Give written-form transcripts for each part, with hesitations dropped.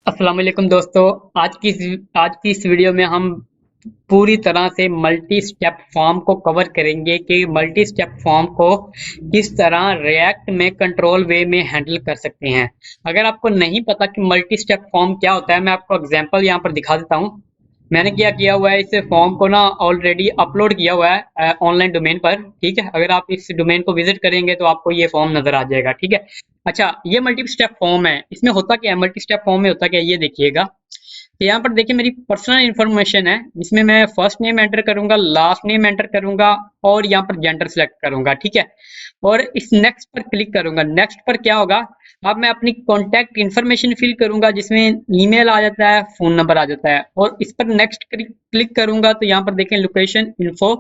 अस्सलाम वालेकुम दोस्तों। आज की इस वीडियो में हम पूरी तरह से मल्टी स्टेप फॉर्म को कवर करेंगे कि मल्टी स्टेप फॉर्म को किस तरह रिएक्ट में कंट्रोल वे में हैंडल कर सकते हैं। अगर आपको नहीं पता कि मल्टी स्टेप फॉर्म क्या होता है, मैं आपको एग्जांपल यहाँ पर दिखा देता हूँ। मैंने क्या किया हुआ है, इस फॉर्म को ना ऑलरेडी अपलोड किया हुआ है ऑनलाइन डोमेन पर। ठीक है, अगर आप इस डोमेन को विजिट करेंगे तो आपको ये फॉर्म नजर आ जाएगा। ठीक है। अच्छा, ये मल्टी स्टेप फॉर्म है। इसमें होता क्या है, मल्टी स्टेप फॉर्म में होता क्या है ये देखिएगा। तो यहाँ पर देखिए मेरी पर्सनल इन्फॉर्मेशन है, जिसमें मैं फर्स्ट नेम एंटर करूंगा, लास्ट नेम एंटर करूंगा और यहाँ पर जेंडर सेलेक्ट करूंगा। ठीक है। और इस नेक्स्ट पर क्लिक करूंगा। नेक्स्ट पर क्या होगा, अब मैं अपनी कॉन्टैक्ट इन्फॉर्मेशन फिल करूंगा, जिसमें ईमेल आ जाता है, फोन नंबर आ जाता है। और इस पर नेक्स्ट क्लिक करूंगा तो यहाँ पर देखें लोकेशन इन्फो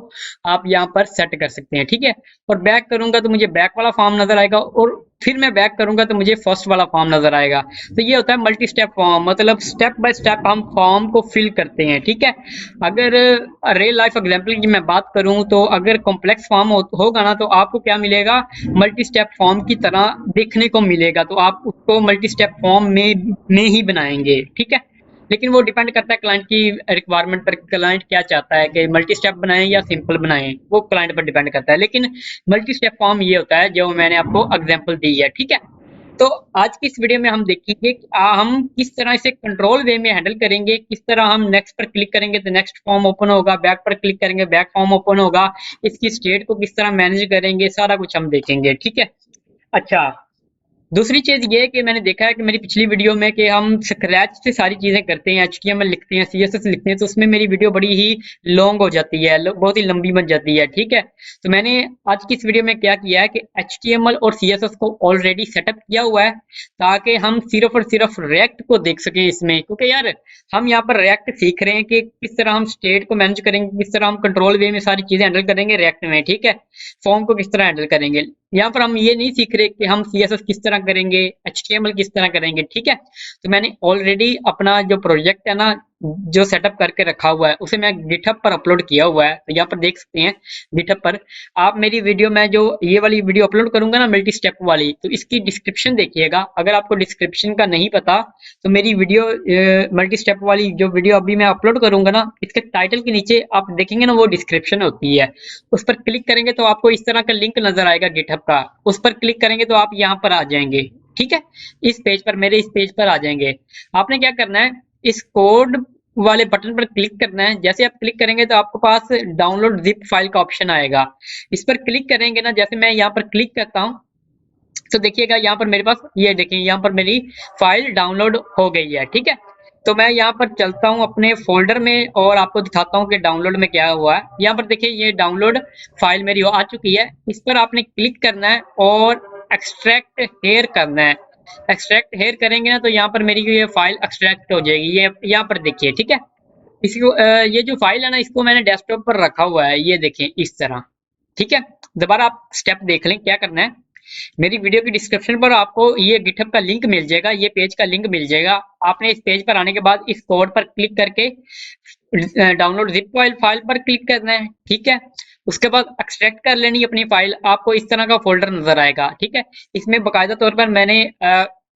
आप यहाँ पर सेट कर सकते हैं। ठीक है। और बैक करूंगा तो मुझे बैक वाला फॉर्म नजर आएगा, और फिर मैं बैक करूंगा तो मुझे फर्स्ट वाला फॉर्म नजर आएगा। तो ये होता है मल्टी स्टेप फॉर्म, मतलब स्टेप बाय स्टेप हम फॉर्म को फिल करते हैं। ठीक है। अगर रियल लाइफ एग्जांपल की मैं बात करूं तो अगर कॉम्प्लेक्स फॉर्म होगा ना, तो आपको क्या मिलेगा, मल्टी स्टेप फॉर्म की तरह देखने को मिलेगा। तो आप उसको मल्टी स्टेप फॉर्म में ही बनाएंगे। ठीक है। लेकिन वो डिपेंड करता है क्लाइंट की रिक्वायरमेंट पर, क्लाइंट क्या चाहता है कि मल्टी स्टेप बनाएं या सिंपल बनाएं, वो क्लाइंट पर डिपेंड करता है। लेकिन मल्टी स्टेप फॉर्म ये होता है जो मैंने आपको एग्जांपल दी है। ठीक है। तो आज की इस वीडियो में हम देखेंगे कि हम किस तरह इसे कंट्रोल वे में हैंडल करेंगे, किस तरह हम नेक्स्ट पर क्लिक करेंगे तो नेक्स्ट फॉर्म ओपन होगा, बैक पर क्लिक करेंगे बैक फॉर्म ओपन होगा, इसकी स्टेट को किस तरह मैनेज करेंगे, सारा कुछ हम देखेंगे। ठीक है। अच्छा, दूसरी चीज ये है कि मैंने देखा है कि मेरी पिछली वीडियो में कि हम स्क्रैच से सारी चीजें करते हैं, एचटीएमएल लिखते हैं, सीएसएस लिखते हैं, तो उसमें मेरी वीडियो बड़ी ही लॉन्ग हो जाती है, बहुत ही लंबी बन जाती है। ठीक है। तो मैंने आज की इस वीडियो में क्या किया है कि एचटीएमएल और सीएसएस को ऑलरेडी सेटअप किया हुआ है, ताकि हम सिर्फ और सिर्फ रिएक्ट को देख सकें इसमें। क्योंकि यार हम यहाँ पर रिएक्ट सीख रहे हैं कि किस तरह हम स्टेट को मैनेज करेंगे, किस तरह हम कंट्रोल वे में सारी चीजें हैंडल करेंगे रिएक्ट में। ठीक है। फॉर्म को किस तरह हैंडल करेंगे, यहाँ पर हम ये नहीं सीख रहे कि हम सीएसएस किस तरह करेंगे, एचटीएमएल किस तरह करेंगे। ठीक है। तो मैंने ऑलरेडी अपना जो प्रोजेक्ट है ना, जो सेटअप करके रखा हुआ है, उसे मैं गिटहब पर अपलोड किया हुआ है। तो यहाँ पर देख सकते हैं गिटहब पर। आप मेरी वीडियो में जो ये वाली वीडियो अपलोड करूंगा ना मल्टी स्टेप वाली, तो इसकी डिस्क्रिप्शन देखिएगा। अगर आपको डिस्क्रिप्शन का नहीं पता तो मेरी वीडियो मल्टी स्टेप वाली जो वीडियो अभी मैं अपलोड करूंगा ना, इसके टाइटल के नीचे आप देखेंगे ना, वो डिस्क्रिप्शन होती है। उस पर क्लिक करेंगे तो आपको इस तरह का लिंक नजर आएगा गिटहब का। उस पर क्लिक करेंगे तो आप यहाँ पर आ जाएंगे। ठीक है। इस पेज पर, मेरे इस पेज पर आ जाएंगे। आपने क्या करना है, इस कोड वाले बटन पर क्लिक करना है। जैसे आप क्लिक करेंगे तो आपके पास डाउनलोड जिप फाइल का ऑप्शन आएगा। इस पर क्लिक करेंगे ना, जैसे मैं यहाँ पर क्लिक करता हूँ तो देखिएगा यहाँ पर मेरे पास, ये देखिए यहाँ पर मेरी फाइल डाउनलोड हो गई है। ठीक है। तो मैं यहाँ पर चलता हूँ अपने फोल्डर में और आपको दिखाता हूँ कि डाउनलोड में क्या हुआ है। यहाँ पर देखिए ये डाउनलोड फाइल मेरी आ चुकी है। इस पर आपने क्लिक करना है और एक्सट्रैक्ट हेयर करना है। एक्सट्रैक्ट हेयर करेंगे ना तो यहाँ पर मेरी ये फाइल एक्सट्रैक्ट हो जाएगी। ये यहाँ पर देखिए। ठीक है। इसको ये जो फाइल है ना, इसको मैंने डेस्कटॉप पर रखा हुआ है, ये देखें इस तरह। ठीक है। दोबारा आप स्टेप देख लें क्या करना है। मेरी वीडियो की डिस्क्रिप्शन पर आपको ये गिटहब का लिंक मिल जाएगा, ये पेज का लिंक मिल जाएगा। आपने इस पेज पर आने के बाद इस कोड पर क्लिक करके डाउनलोड जिप फाइल फाइल पर क्लिक करना है। ठीक है। उसके बाद एक्सट्रैक्ट कर लेनी अपनी फाइल, आपको इस तरह का फोल्डर नजर आएगा। ठीक है। इसमें बाकायदा तौर पर मैंने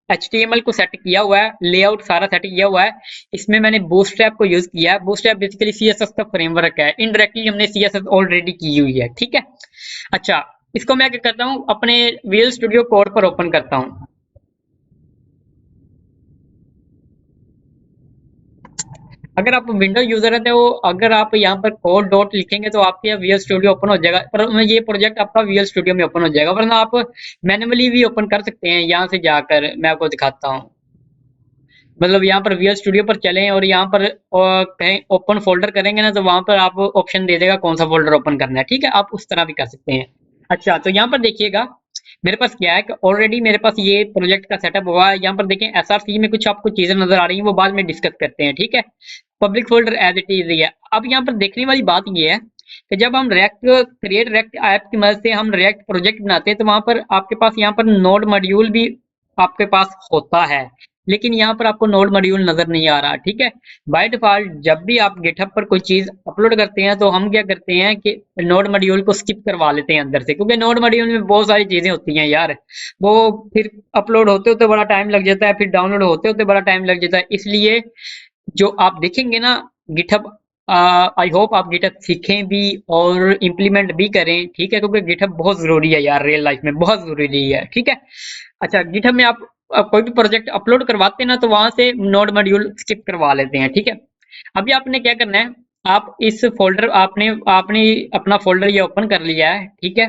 HTML को सेट किया हुआ है, लेआउट सारा सेट किया हुआ है। इसमें मैंने बूटस्ट्रैप को यूज किया है। बूटस्ट्रैप बेसिकली सीएसएस का फ्रेमवर्क है, इनडायरेक्टली हमने सीएसएस ऑलरेडी की हुई है। ठीक है। अच्छा, इसको मैं क्या करता हूँ, अपने विजुअल स्टूडियो कोड पर ओपन करता हूँ। अगर आप विंडो यूजर है तो अगर आप यहाँ पर कोड डॉट लिखेंगे तो आपके विजुअल स्टूडियो ओपन हो जाएगा, पर ये प्रोजेक्ट आपका विजुअल स्टूडियो में ओपन हो जाएगा। वरना आप मैन्युअली भी ओपन कर सकते हैं, यहाँ से जाकर मैं आपको दिखाता हूँ। मतलब यहाँ पर विजुअल स्टूडियो पर चलें और यहाँ पर कहीं ओपन फोल्डर करेंगे ना, तो वहां पर आपको ऑप्शन दे देगा कौन सा फोल्डर ओपन करना है। ठीक है। आप उस तरह भी कर सकते हैं। अच्छा, तो यहाँ पर देखिएगा मेरे पास क्या है कि ऑलरेडी मेरे पास ये प्रोजेक्ट का सेटअप हुआ है। यहाँ पर देखें एसआरसी में कुछ आपको चीजें नजर आ रही हैं, वो बाद में डिस्कस करते हैं। ठीक है। Public folder as it is है। अब यहाँ पर देखने वाली बात ये है कि जब हम रिएक्ट क्रिएट रिएक्ट ऐप की मदद से हम रिएक्ट प्रोजेक्ट बनाते हैं, तो वहां पर आपके पास यहाँ पर नोड मॉड्यूल भी आपके पास होता है। लेकिन यहाँ पर आपको नोड मॉड्यूल नजर नहीं आ रहा। ठीक है, बाय डिफॉल्ट जब भी आप गिटहब पर कोई चीज अपलोड करते हैं तो हम क्या करते हैं कि नोड मॉड्यूल को स्किप करवा लेते हैं अंदर से, क्योंकि नोड मॉड्यूल में बहुत सारी चीजें होती हैं यार। वो फिर अपलोड होते होते बड़ा टाइम लग जाता है, फिर डाउनलोड होते होते बड़ा टाइम लग जाता है। इसलिए जो आप देखेंगे ना गिटहब, आई होप आप गिटहब सीखें भी और इम्प्लीमेंट भी करें। ठीक है, क्योंकि गिटहब बहुत जरूरी है यार, रियल लाइफ में बहुत जरूरी है। ठीक है, अच्छा गिटहब में आप कोई भी प्रोजेक्ट अपलोड करवाते हैं ना तो वहां से नोड मॉड्यूल स्किप करवा लेते हैं। ठीक है, अभी आपने क्या करना है, आप इस फोल्डर आपने आपने अपना फोल्डर ये ओपन कर लिया है। ठीक है,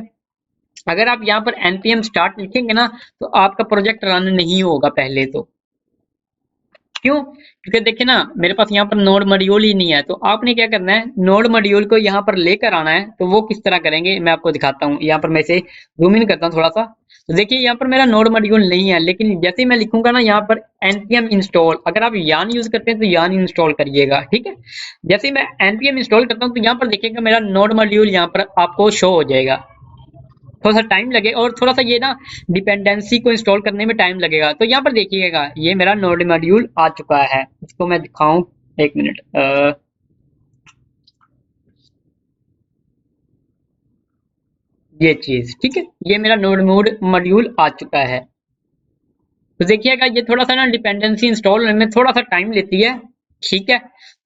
अगर आप यहाँ पर npm स्टार्ट लिखेंगे ना तो आपका प्रोजेक्ट रन नहीं होगा पहले तो। क्यों? क्योंकि देखिए ना मेरे पास यहाँ पर नोड मॉड्यूल ही नहीं है। तो आपने क्या करना है, नोड मॉड्यूल को यहाँ पर लेकर आना है। तो वो किस तरह करेंगे मैं आपको दिखाता हूँ। यहाँ पर मैं इसे जूम इन करता हूँ थोड़ा सा। तो देखिए यहाँ पर मेरा नोड मॉड्यूल नहीं है, लेकिन जैसे ही मैं लिखूंगा ना यहाँ पर npm इंस्टॉल, अगर आप यान यूज करते हैं तो यान इंस्टॉल करिएगा। ठीक है, जैसे ही मैं npm इंस्टॉल करता हूँ तो यहाँ पर देखिएगा मेरा नोड मॉड्यूल यहाँ पर आपको शो हो जाएगा। थोड़ा सा टाइम लगे और थोड़ा सा ये ना डिपेंडेंसी को इंस्टॉल करने में टाइम लगेगा। तो यहाँ पर देखिएगा ये मेरा नोड मॉड्यूल आ चुका है। इसको मैं दिखाऊं, एक मिनट। ये चीज ठीक है, ये मेरा नोड मॉड्यूल आ चुका है। तो देखिएगा ये थोड़ा सा ना डिपेंडेंसी इंस्टॉल होने में थोड़ा सा टाइम लेती है। ठीक है,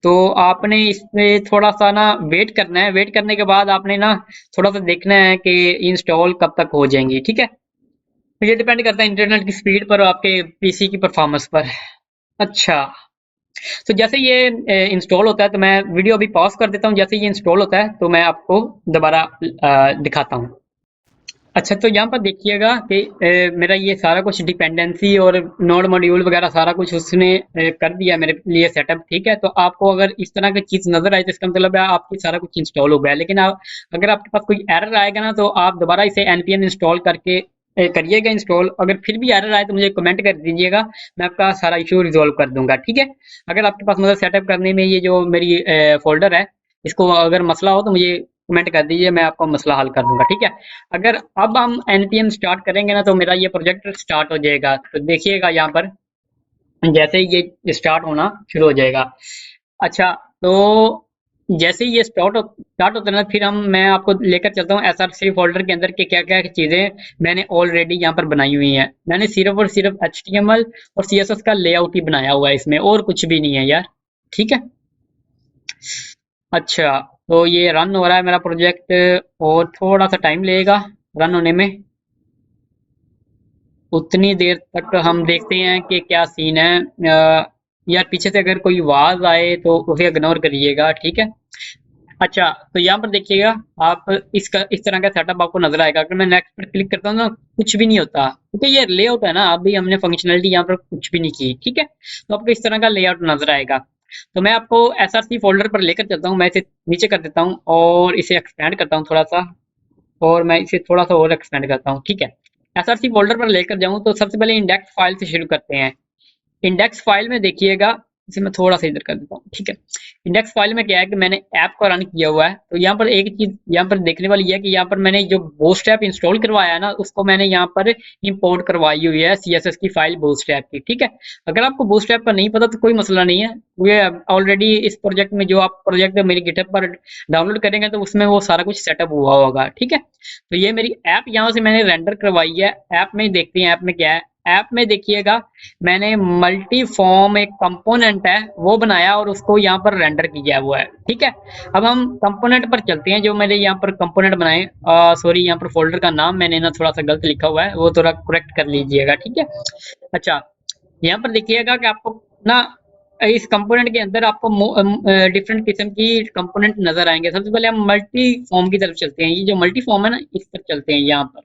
तो आपने इसमें थोड़ा सा ना वेट करना है। वेट करने के बाद आपने ना थोड़ा सा देखना है कि इंस्टॉल कब तक हो जाएंगी। ठीक है, तो ये डिपेंड करता है इंटरनेट की स्पीड पर और आपके पीसी की परफॉर्मेंस पर। अच्छा, तो जैसे ये इंस्टॉल होता है तो मैं वीडियो अभी पॉज कर देता हूँ। जैसे ये इंस्टॉल होता है तो मैं आपको दोबारा दिखाता हूँ। अच्छा, तो यहाँ पर देखिएगा कि मेरा ये सारा कुछ डिपेंडेंसी और नोड मॉड्यूल वगैरह सारा कुछ उसने कर दिया मेरे लिए सेटअप। ठीक है, तो आपको अगर इस तरह की चीज नजर आए तो इसका मतलब है आपकी सारा कुछ इंस्टॉल हो गया है। लेकिन आप अगर आपके पास कोई एरर आएगा ना तो आप दोबारा इसे npm इंस्टॉल करके करिएगा इंस्टॉल। अगर फिर भी एरर आए तो मुझे कमेंट कर दीजिएगा, मैं आपका सारा इशू रिजॉल्व कर दूंगा। ठीक है, अगर आपके पास मतलब सेटअप करने में ये जो मेरी फोल्डर है इसको अगर मसला हो तो मुझे कमेंट कर दीजिए, मैं आपका मसला हल कर दूंगा। ठीक है, अगर अब हम npm स्टार्ट करेंगे ना तो मेरा ये प्रोजेक्ट स्टार्ट हो जाएगा। तो देखिएगा यहाँ पर जैसे ही ये स्टार्ट होना शुरू हो जाएगा। अच्छा, तो जैसे ही ये स्टार्ट होता है ना फिर हम मैं आपको लेकर चलता हूँ src फोल्डर के अंदर के क्या क्या चीजें मैंने ऑलरेडी यहाँ पर बनाई हुई हैं। मैंने सिर्फ और सिर्फ html और css का लेआउट ही बनाया हुआ है इसमें, और कुछ भी नहीं है यार। ठीक है, अच्छा, तो ये रन हो रहा है मेरा प्रोजेक्ट और थोड़ा सा टाइम लगेगा रन होने में। उतनी देर तक हम देखते हैं कि क्या सीन है। यार पीछे से अगर कोई आवाज आए तो उसे इग्नोर करिएगा। ठीक है, अच्छा, तो यहाँ पर देखिएगा आप इसका इस तरह का सेटअप आपको नजर आएगा। अगर मैं नेक्स्ट पर क्लिक करता हूँ ना कुछ भी नहीं होता, क्योंकि ये लेआउट है ना, अभी हमने फंक्शनलिटी यहाँ पर कुछ भी नहीं की। ठीक है, तो आपको इस तरह का लेआउट नजर आएगा। तो मैं आपको src फोल्डर पर लेकर चलता हूँ। मैं इसे नीचे कर देता हूँ और इसे एक्सपेंड करता हूँ थोड़ा सा, और मैं इसे थोड़ा सा और एक्सपेंड करता हूँ। ठीक है, एसआरसी फोल्डर पर लेकर जाऊँ तो सबसे पहले इंडेक्स फाइल से शुरू करते हैं। इंडेक्स फाइल में देखिएगा, इसे मैं थोड़ा सा इधर कर देता हूँ। ठीक है, इंडेक्स फाइल में क्या है कि मैंने ऐप को रन किया हुआ है। तो यहाँ पर एक चीज यहाँ पर देखने वाली है कि यहाँ पर मैंने जो बूटस्ट्रैप इंस्टॉल करवाया है ना उसको मैंने यहाँ पर इंपोर्ट करवाई हुई है सीएसएस की फाइल बूटस्ट्रैप की। ठीक है, अगर आपको बूटस्ट्रैप का नहीं पता तो कोई मसला नहीं है, ये ऑलरेडी इस प्रोजेक्ट में जो आप प्रोजेक्ट मेरे गिटहब पर डाउनलोड करेंगे तो उसमें वो सारा कुछ सेटअप हुआ होगा। ठीक है, तो ये मेरी ऐप यहाँ से मैंने रेंडर करवाई है। ऐप में देखते हैं ऐप में क्या है। ऐप में देखिएगा मैंने मल्टी फॉर्म एक कंपोनेंट है वो बनाया और उसको यहाँ पर रेंडर किया हुआ है। ठीक है, अब हम कंपोनेंट पर चलते हैं जो मैंने यहाँ पर कंपोनेंट बनाए। सॉरी, यहाँ पर फोल्डर का नाम मैंने ना थोड़ा सा गलत लिखा हुआ है, वो थोड़ा करेक्ट कर लीजिएगा। ठीक है, अच्छा, यहाँ पर देखिएगा कि आपको ना इस कंपोनेंट के अंदर आपको डिफरेंट किस्म की कंपोनेंट नजर आएंगे। सबसे पहले हम मल्टी फॉर्म की तरफ चलते हैं। ये जो मल्टी फॉर्म है ना इस पर चलते हैं यहाँ पर।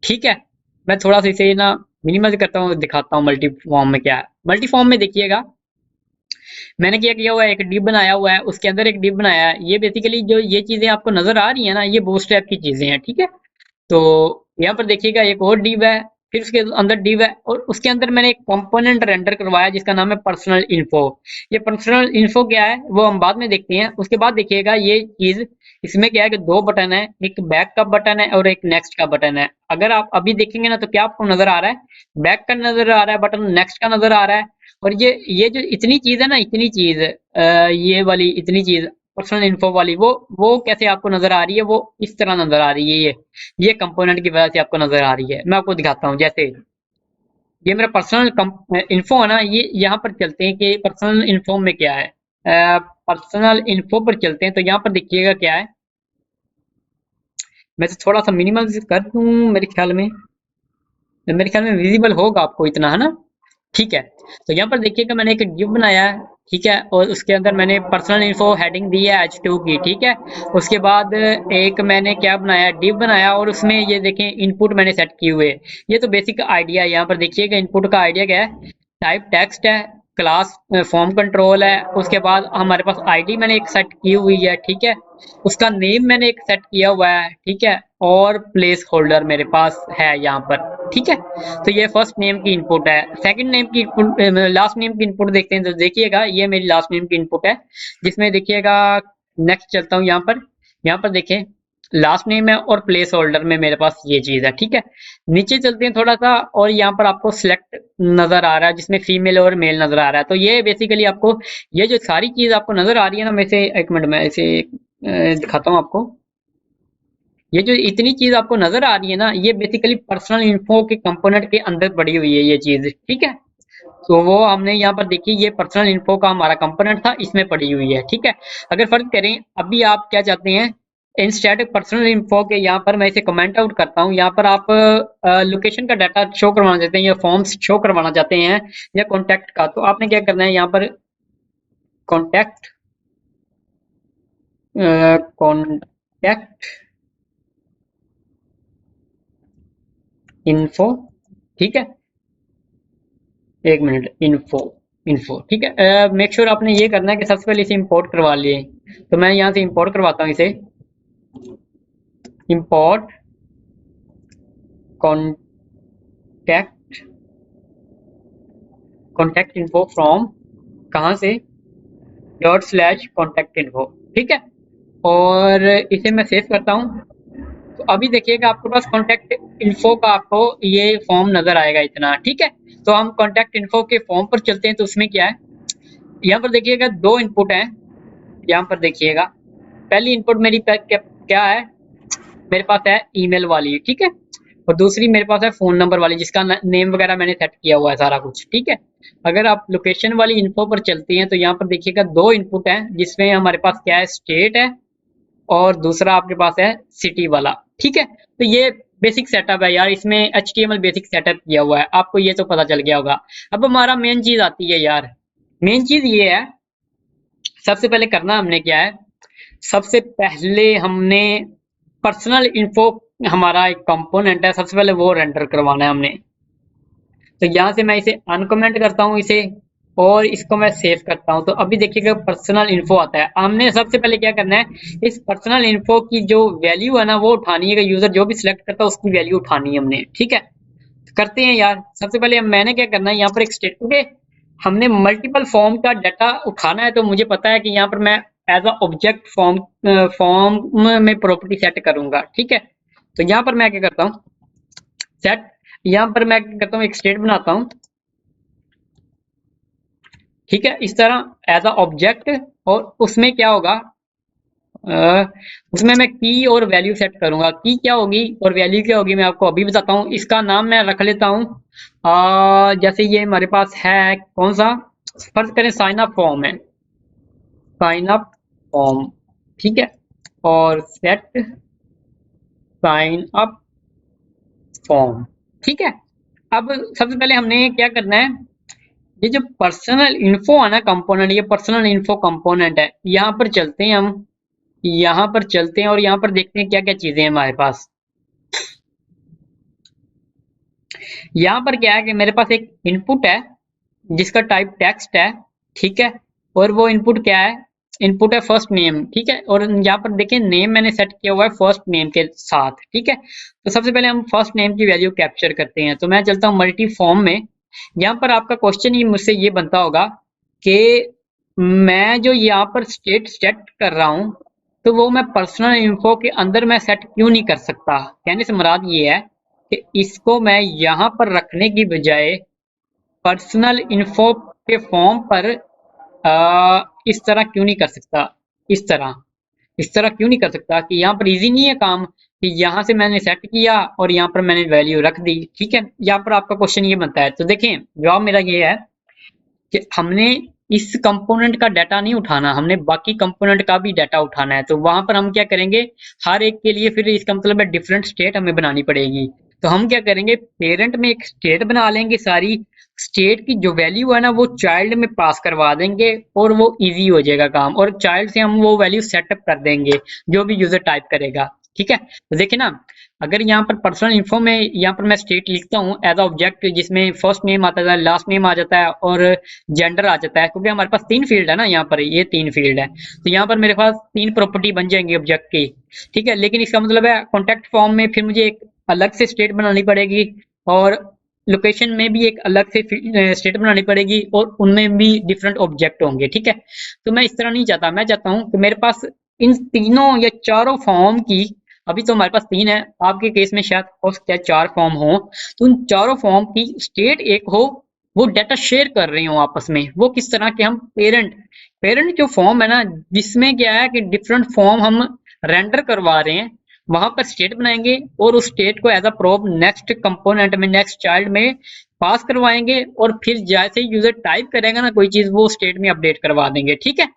ठीक है, मैं थोड़ा सा इसे ना मिनिमाइज करता हूँ, दिखाता हूँ मल्टी फॉर्म में क्या है। मल्टी फॉर्म में देखिएगा मैंने क्या किया हुआ है, एक डिव बनाया हुआ है, उसके अंदर एक डिव बनाया है। ये बेसिकली जो ये चीजें आपको नजर आ रही है ना ये बूटस्ट्रैप की चीजें हैं। ठीक है, तो यहाँ पर देखिएगा एक और डिव है, फिर उसके अंदर डिव है और उसके अंदर मैंने एक कंपोनेंट रेंडर करवाया जिसका नाम है पर्सनल इन्फो। ये पर्सनल इन्फो क्या है वो हम बाद में देखते हैं। उसके बाद देखिएगा ये चीज, इसमें क्या है कि दो बटन है, एक बैक का बटन है और एक नेक्स्ट का बटन है। अगर आप अभी देखेंगे ना तो क्या आपको नजर आ रहा है, बैक का नजर आ रहा है बटन, नेक्स्ट का नजर आ रहा है। और ये जो इतनी चीज है ना, इतनी चीज ये वाली इतनी चीज पर्सनल इन्फो वाली, वो कैसे आपको नजर आ रही है? वो इस तरह नजर आ रही है, ये कंपोनेंट की वजह से आपको नजर आ रही है। मैं आपको दिखाता हूँ। जैसे ये मेरा पर्सनल इन्फो है ना, ये यहाँ पर चलते हैं कि पर्सनल इन्फो में क्या है। पर्सनल इन्फो पर चलते हैं तो यहाँ पर देखिएगा क्या है। मैं तो थोड़ा सा मिनिमल कर दूं, मेरे ख्याल में विजिबल होगा आपको इतना, है ना? ठीक है। तो यहाँ पर देखिएगा मैंने एक डिव बनाया है, ठीक है, और उसके अंदर मैंने पर्सनल इन्फो हेडिंग दी है H2 की, ठीक है। उसके बाद एक मैंने क्या बनाया, डिव बनाया, और उसमें ये देखें इनपुट मैंने सेट किए हुए। ये तो बेसिक आइडिया है। यहाँ पर देखिएगा इनपुट का आइडिया क्या है। टाइप टेक्स्ट है, क्लास फॉर्म कंट्रोल है, उसके बाद हमारे पास आईडी मैंने एक सेट की हुई है, ठीक है। उसका नेम मैंने एक सेट किया हुआ है, ठीक है, और प्लेस होल्डर मेरे पास है यहाँ पर, ठीक है। तो ये फर्स्ट नेम की इनपुट है। सेकंड नेम की इनपुट, लास्ट नेम की इनपुट देखते हैं। तो देखिएगा ये मेरी लास्ट नेम की इनपुट है, जिसमें देखिएगा नेक्स्ट चलता हूँ यहाँ पर। यहाँ पर देखें लास्ट नेम है और प्लेस होल्डर में मेरे पास ये चीज है, ठीक है। नीचे चलते हैं थोड़ा सा, और यहाँ पर आपको सिलेक्ट नजर आ रहा है जिसमें फीमेल और मेल नजर आ रहा है। तो ये बेसिकली आपको ये जो सारी चीज आपको नजर आ रही है ना, मैं से एक मिनट में इसे दिखाता हूँ आपको। ये जो इतनी चीज आपको नजर आ रही है ना, ये बेसिकली पर्सनल इन्फो के कंपोनेंट के अंदर पड़ी हुई है ये चीज, ठीक है। तो वो हमने यहाँ पर देखी, ये पर्सनल इन्फो का हमारा कंपोनेंट था, इसमें पड़ी हुई है, ठीक है। अगर फर्क करें, अभी आप क्या चाहते हैं, इंस्टेड पर्सनल इन्फो के यहाँ पर मैं इसे कमेंट आउट करता हूँ। यहाँ पर आप लोकेशन का डाटा शो करवाना चाहते हैं या फॉर्म्स शो करवाना चाहते हैं या कॉन्टैक्ट का, तो आपने क्या करना है, यहाँ पर कॉन्टैक्ट कॉन्टैक्ट इन्फो, ठीक है। एक मिनट, इन्फो इन्फो, ठीक है। मेक श्योर आपने ये करना है कि सबसे पहले इसे इंपोर्ट करवा लिए। तो मैं यहाँ से इंपोर्ट करवाता हूँ इसे। Import contact contact info from, कहाँ से, डॉट स्लैश कॉन्टैक्ट इन्फो, ठीक है। और इसे मैं सेव करता हूँ। तो अभी देखिएगा आपके पास कॉन्टैक्ट इन्फो का आपको ये फॉर्म नजर आएगा इतना, ठीक है। तो हम कॉन्टैक्ट इन्फो के फॉर्म पर चलते हैं। तो उसमें क्या है, यहाँ पर देखिएगा दो इनपुट हैं। यहाँ पर देखिएगा पहली इनपुट मेरी क्या है, मेरे पास है ईमेल वाली, ठीक है। और दूसरी मेरे पास है फोन नंबर वाली, जिसका नेम वगैरह मैंने सेट किया हुआ है सारा कुछ, ठीक है। अगर आप लोकेशन वाली इन्फो पर चलती हैं तो यहाँ पर देखिएगा दो इनपुट हैं, जिसमें हमारे पास क्या है, स्टेट है, और दूसरा आपके पास है सिटी वाला, ठीक है। तो ये बेसिक सेटअप है यार, इसमें HTML बेसिक सेटअप किया हुआ है, आपको ये तो पता चल गया होगा। अब हमारा मेन चीज आती है यार। मेन चीज ये है, सबसे पहले करना हमने क्या है, सबसे पहले हमने पर्सनल इन्फो, हमारा एक कंपोनेंट है, सबसे पहले वो रेंडर करवाना है हमने। तो यहाँ से मैं इसे अनकमेंट करता हूँ इसे, और इसको मैं सेव करता हूँ। तो अभी देखिएगा पर्सनल इन्फो आता है। हमने सबसे पहले क्या करना है, इस पर्सनल इन्फो की जो वैल्यू है ना, वो उठानी है। यूजर जो भी सिलेक्ट करता है उसकी वैल्यू उठानी है हमने, ठीक है। करते हैं यार। सबसे पहले मैंने क्या करना है, यहाँ पर एक स्टेटमेंट, हमने मल्टीपल फॉर्म का डाटा उठाना है। तो मुझे पता है कि यहाँ पर मैं एज अ ऑब्जेक्ट फॉर्म में प्रॉपर्टी सेट करूंगा, ठीक है। तो यहाँ पर मैं क्या करता हूँ, सेट, यहाँ पर मैं क्या करता हूँ, एक स्टेट बनाता हूँ, ठीक है, इस तरह एज अ ऑब्जेक्ट। और उसमें क्या होगा, उसमें मैं की और वैल्यू सेट करूंगा। की क्या होगी और वैल्यू क्या होगी, मैं आपको अभी बताता हूँ। इसका नाम मैं रख लेता हूँ, जैसे ये हमारे पास है कौन सा, फर्ज करें साइन अप फॉर्म है, साइन अप फॉर्म, ठीक है। और सेट साइन अप फॉर्म, ठीक है। अब सबसे पहले हमने क्या करना है, ये जो पर्सनल इन्फो है ना कंपोनेंट, ये पर्सनल इन्फो कंपोनेंट है। यहाँ पर चलते हैं हम, यहाँ पर चलते हैं और यहाँ पर देखते हैं क्या क्या चीजें हैं हमारे पास। यहाँ पर क्या है कि मेरे पास एक इनपुट है जिसका टाइप टेक्स्ट है, ठीक है। और वो इनपुट क्या है, इनपुट है फर्स्ट नेम, ठीक है। और यहाँ पर देखिए नेम मैंने सेट किया हुआ है फर्स्ट नेम के साथ, ठीक है। तो सबसे पहले हम फर्स्ट नेम की वैल्यू कैप्चर करते हैं। तो मैं चलता हूँ मल्टी फॉर्म में। यहाँ पर आपका क्वेश्चन ही मुझसे ये बनता होगा कि मैं जो यहाँ पर स्टेट सेट कर रहा हूँ, तो वो मैं पर्सनल इन्फो के अंदर मैं सेट क्यों नहीं कर सकता। कहने से मुराद ये है कि इसको मैं यहाँ पर रखने की बजाय पर्सनल इन्फो के फॉर्म पर इस तरह क्यों नहीं कर सकता, इस तरह इस तरह क्यों नहीं कर सकता कि यहाँ पर इजी नहीं है काम कि यहाँ से मैंने सेट किया और यहाँ पर मैंने वैल्यू रख दी। ठीक है, यहाँ पर आपका क्वेश्चन ये बनता है। तो देखें जवाब मेरा ये है कि हमने इस कंपोनेंट का डाटा नहीं उठाना, हमने बाकी कंपोनेंट का भी डाटा उठाना है। तो वहां पर हम क्या करेंगे, हर एक के लिए फिर इसका मतलब है डिफरेंट स्टेट हमें बनानी पड़ेगी। तो हम क्या करेंगे, पेरेंट में एक स्टेट बना लेंगे, सारी स्टेट की जो वैल्यू है ना वो चाइल्ड में पास करवा देंगे और वो इजी हो जाएगा काम, और चाइल्ड से हम वो वैल्यू सेटअप कर देंगे जो भी यूजर टाइप करेगा। ठीक है, तो देखिए ना, अगर यहाँ पर पर्सनल इन्फो में यहाँ पर मैं स्टेट लिखता हूँ एज ऑब्जेक्ट, जिसमें फर्स्ट नेम आता है, लास्ट नेम आ जाता है और जेंडर आ जाता है, क्योंकि हमारे पास 3 फील्ड है ना, यहाँ पर ये 3 फील्ड है। तो यहाँ पर मेरे पास 3 प्रॉपर्टी बन जाएंगी ऑब्जेक्ट की। ठीक है, लेकिन इसका मतलब है कॉन्टेक्ट फॉर्म में फिर मुझे एक अलग से स्टेट बनानी पड़ेगी, और लोकेशन में भी एक अलग से स्टेट बनानी पड़ेगी, और उनमें भी डिफरेंट ऑब्जेक्ट होंगे। ठीक है, तो मैं इस तरह नहीं चाहता, मैं चाहता हूँ कि मेरे पास इन तीनों या चारों फॉर्म की, अभी तो हमारे पास 3 है, आपके केस में शायद हो सकता है 4 फॉर्म हो, तो उन चारों फॉर्म की स्टेट एक हो, वो डाटा शेयर कर रही हो आपस में। वो किस तरह के, हम पेरेंट पेरेंट जो फॉर्म है ना, जिसमें क्या है कि डिफरेंट फॉर्म हम रेंडर करवा रहे हैं, वहां पर स्टेट बनाएंगे और उस स्टेट को as a prop next component में, नेक्स्ट चाइल्ड में पास करवाएंगे, और फिर जैसे यूजर टाइप करेगा ना कोई चीज, वो स्टेट में अपडेट करवा देंगे। ठीक है,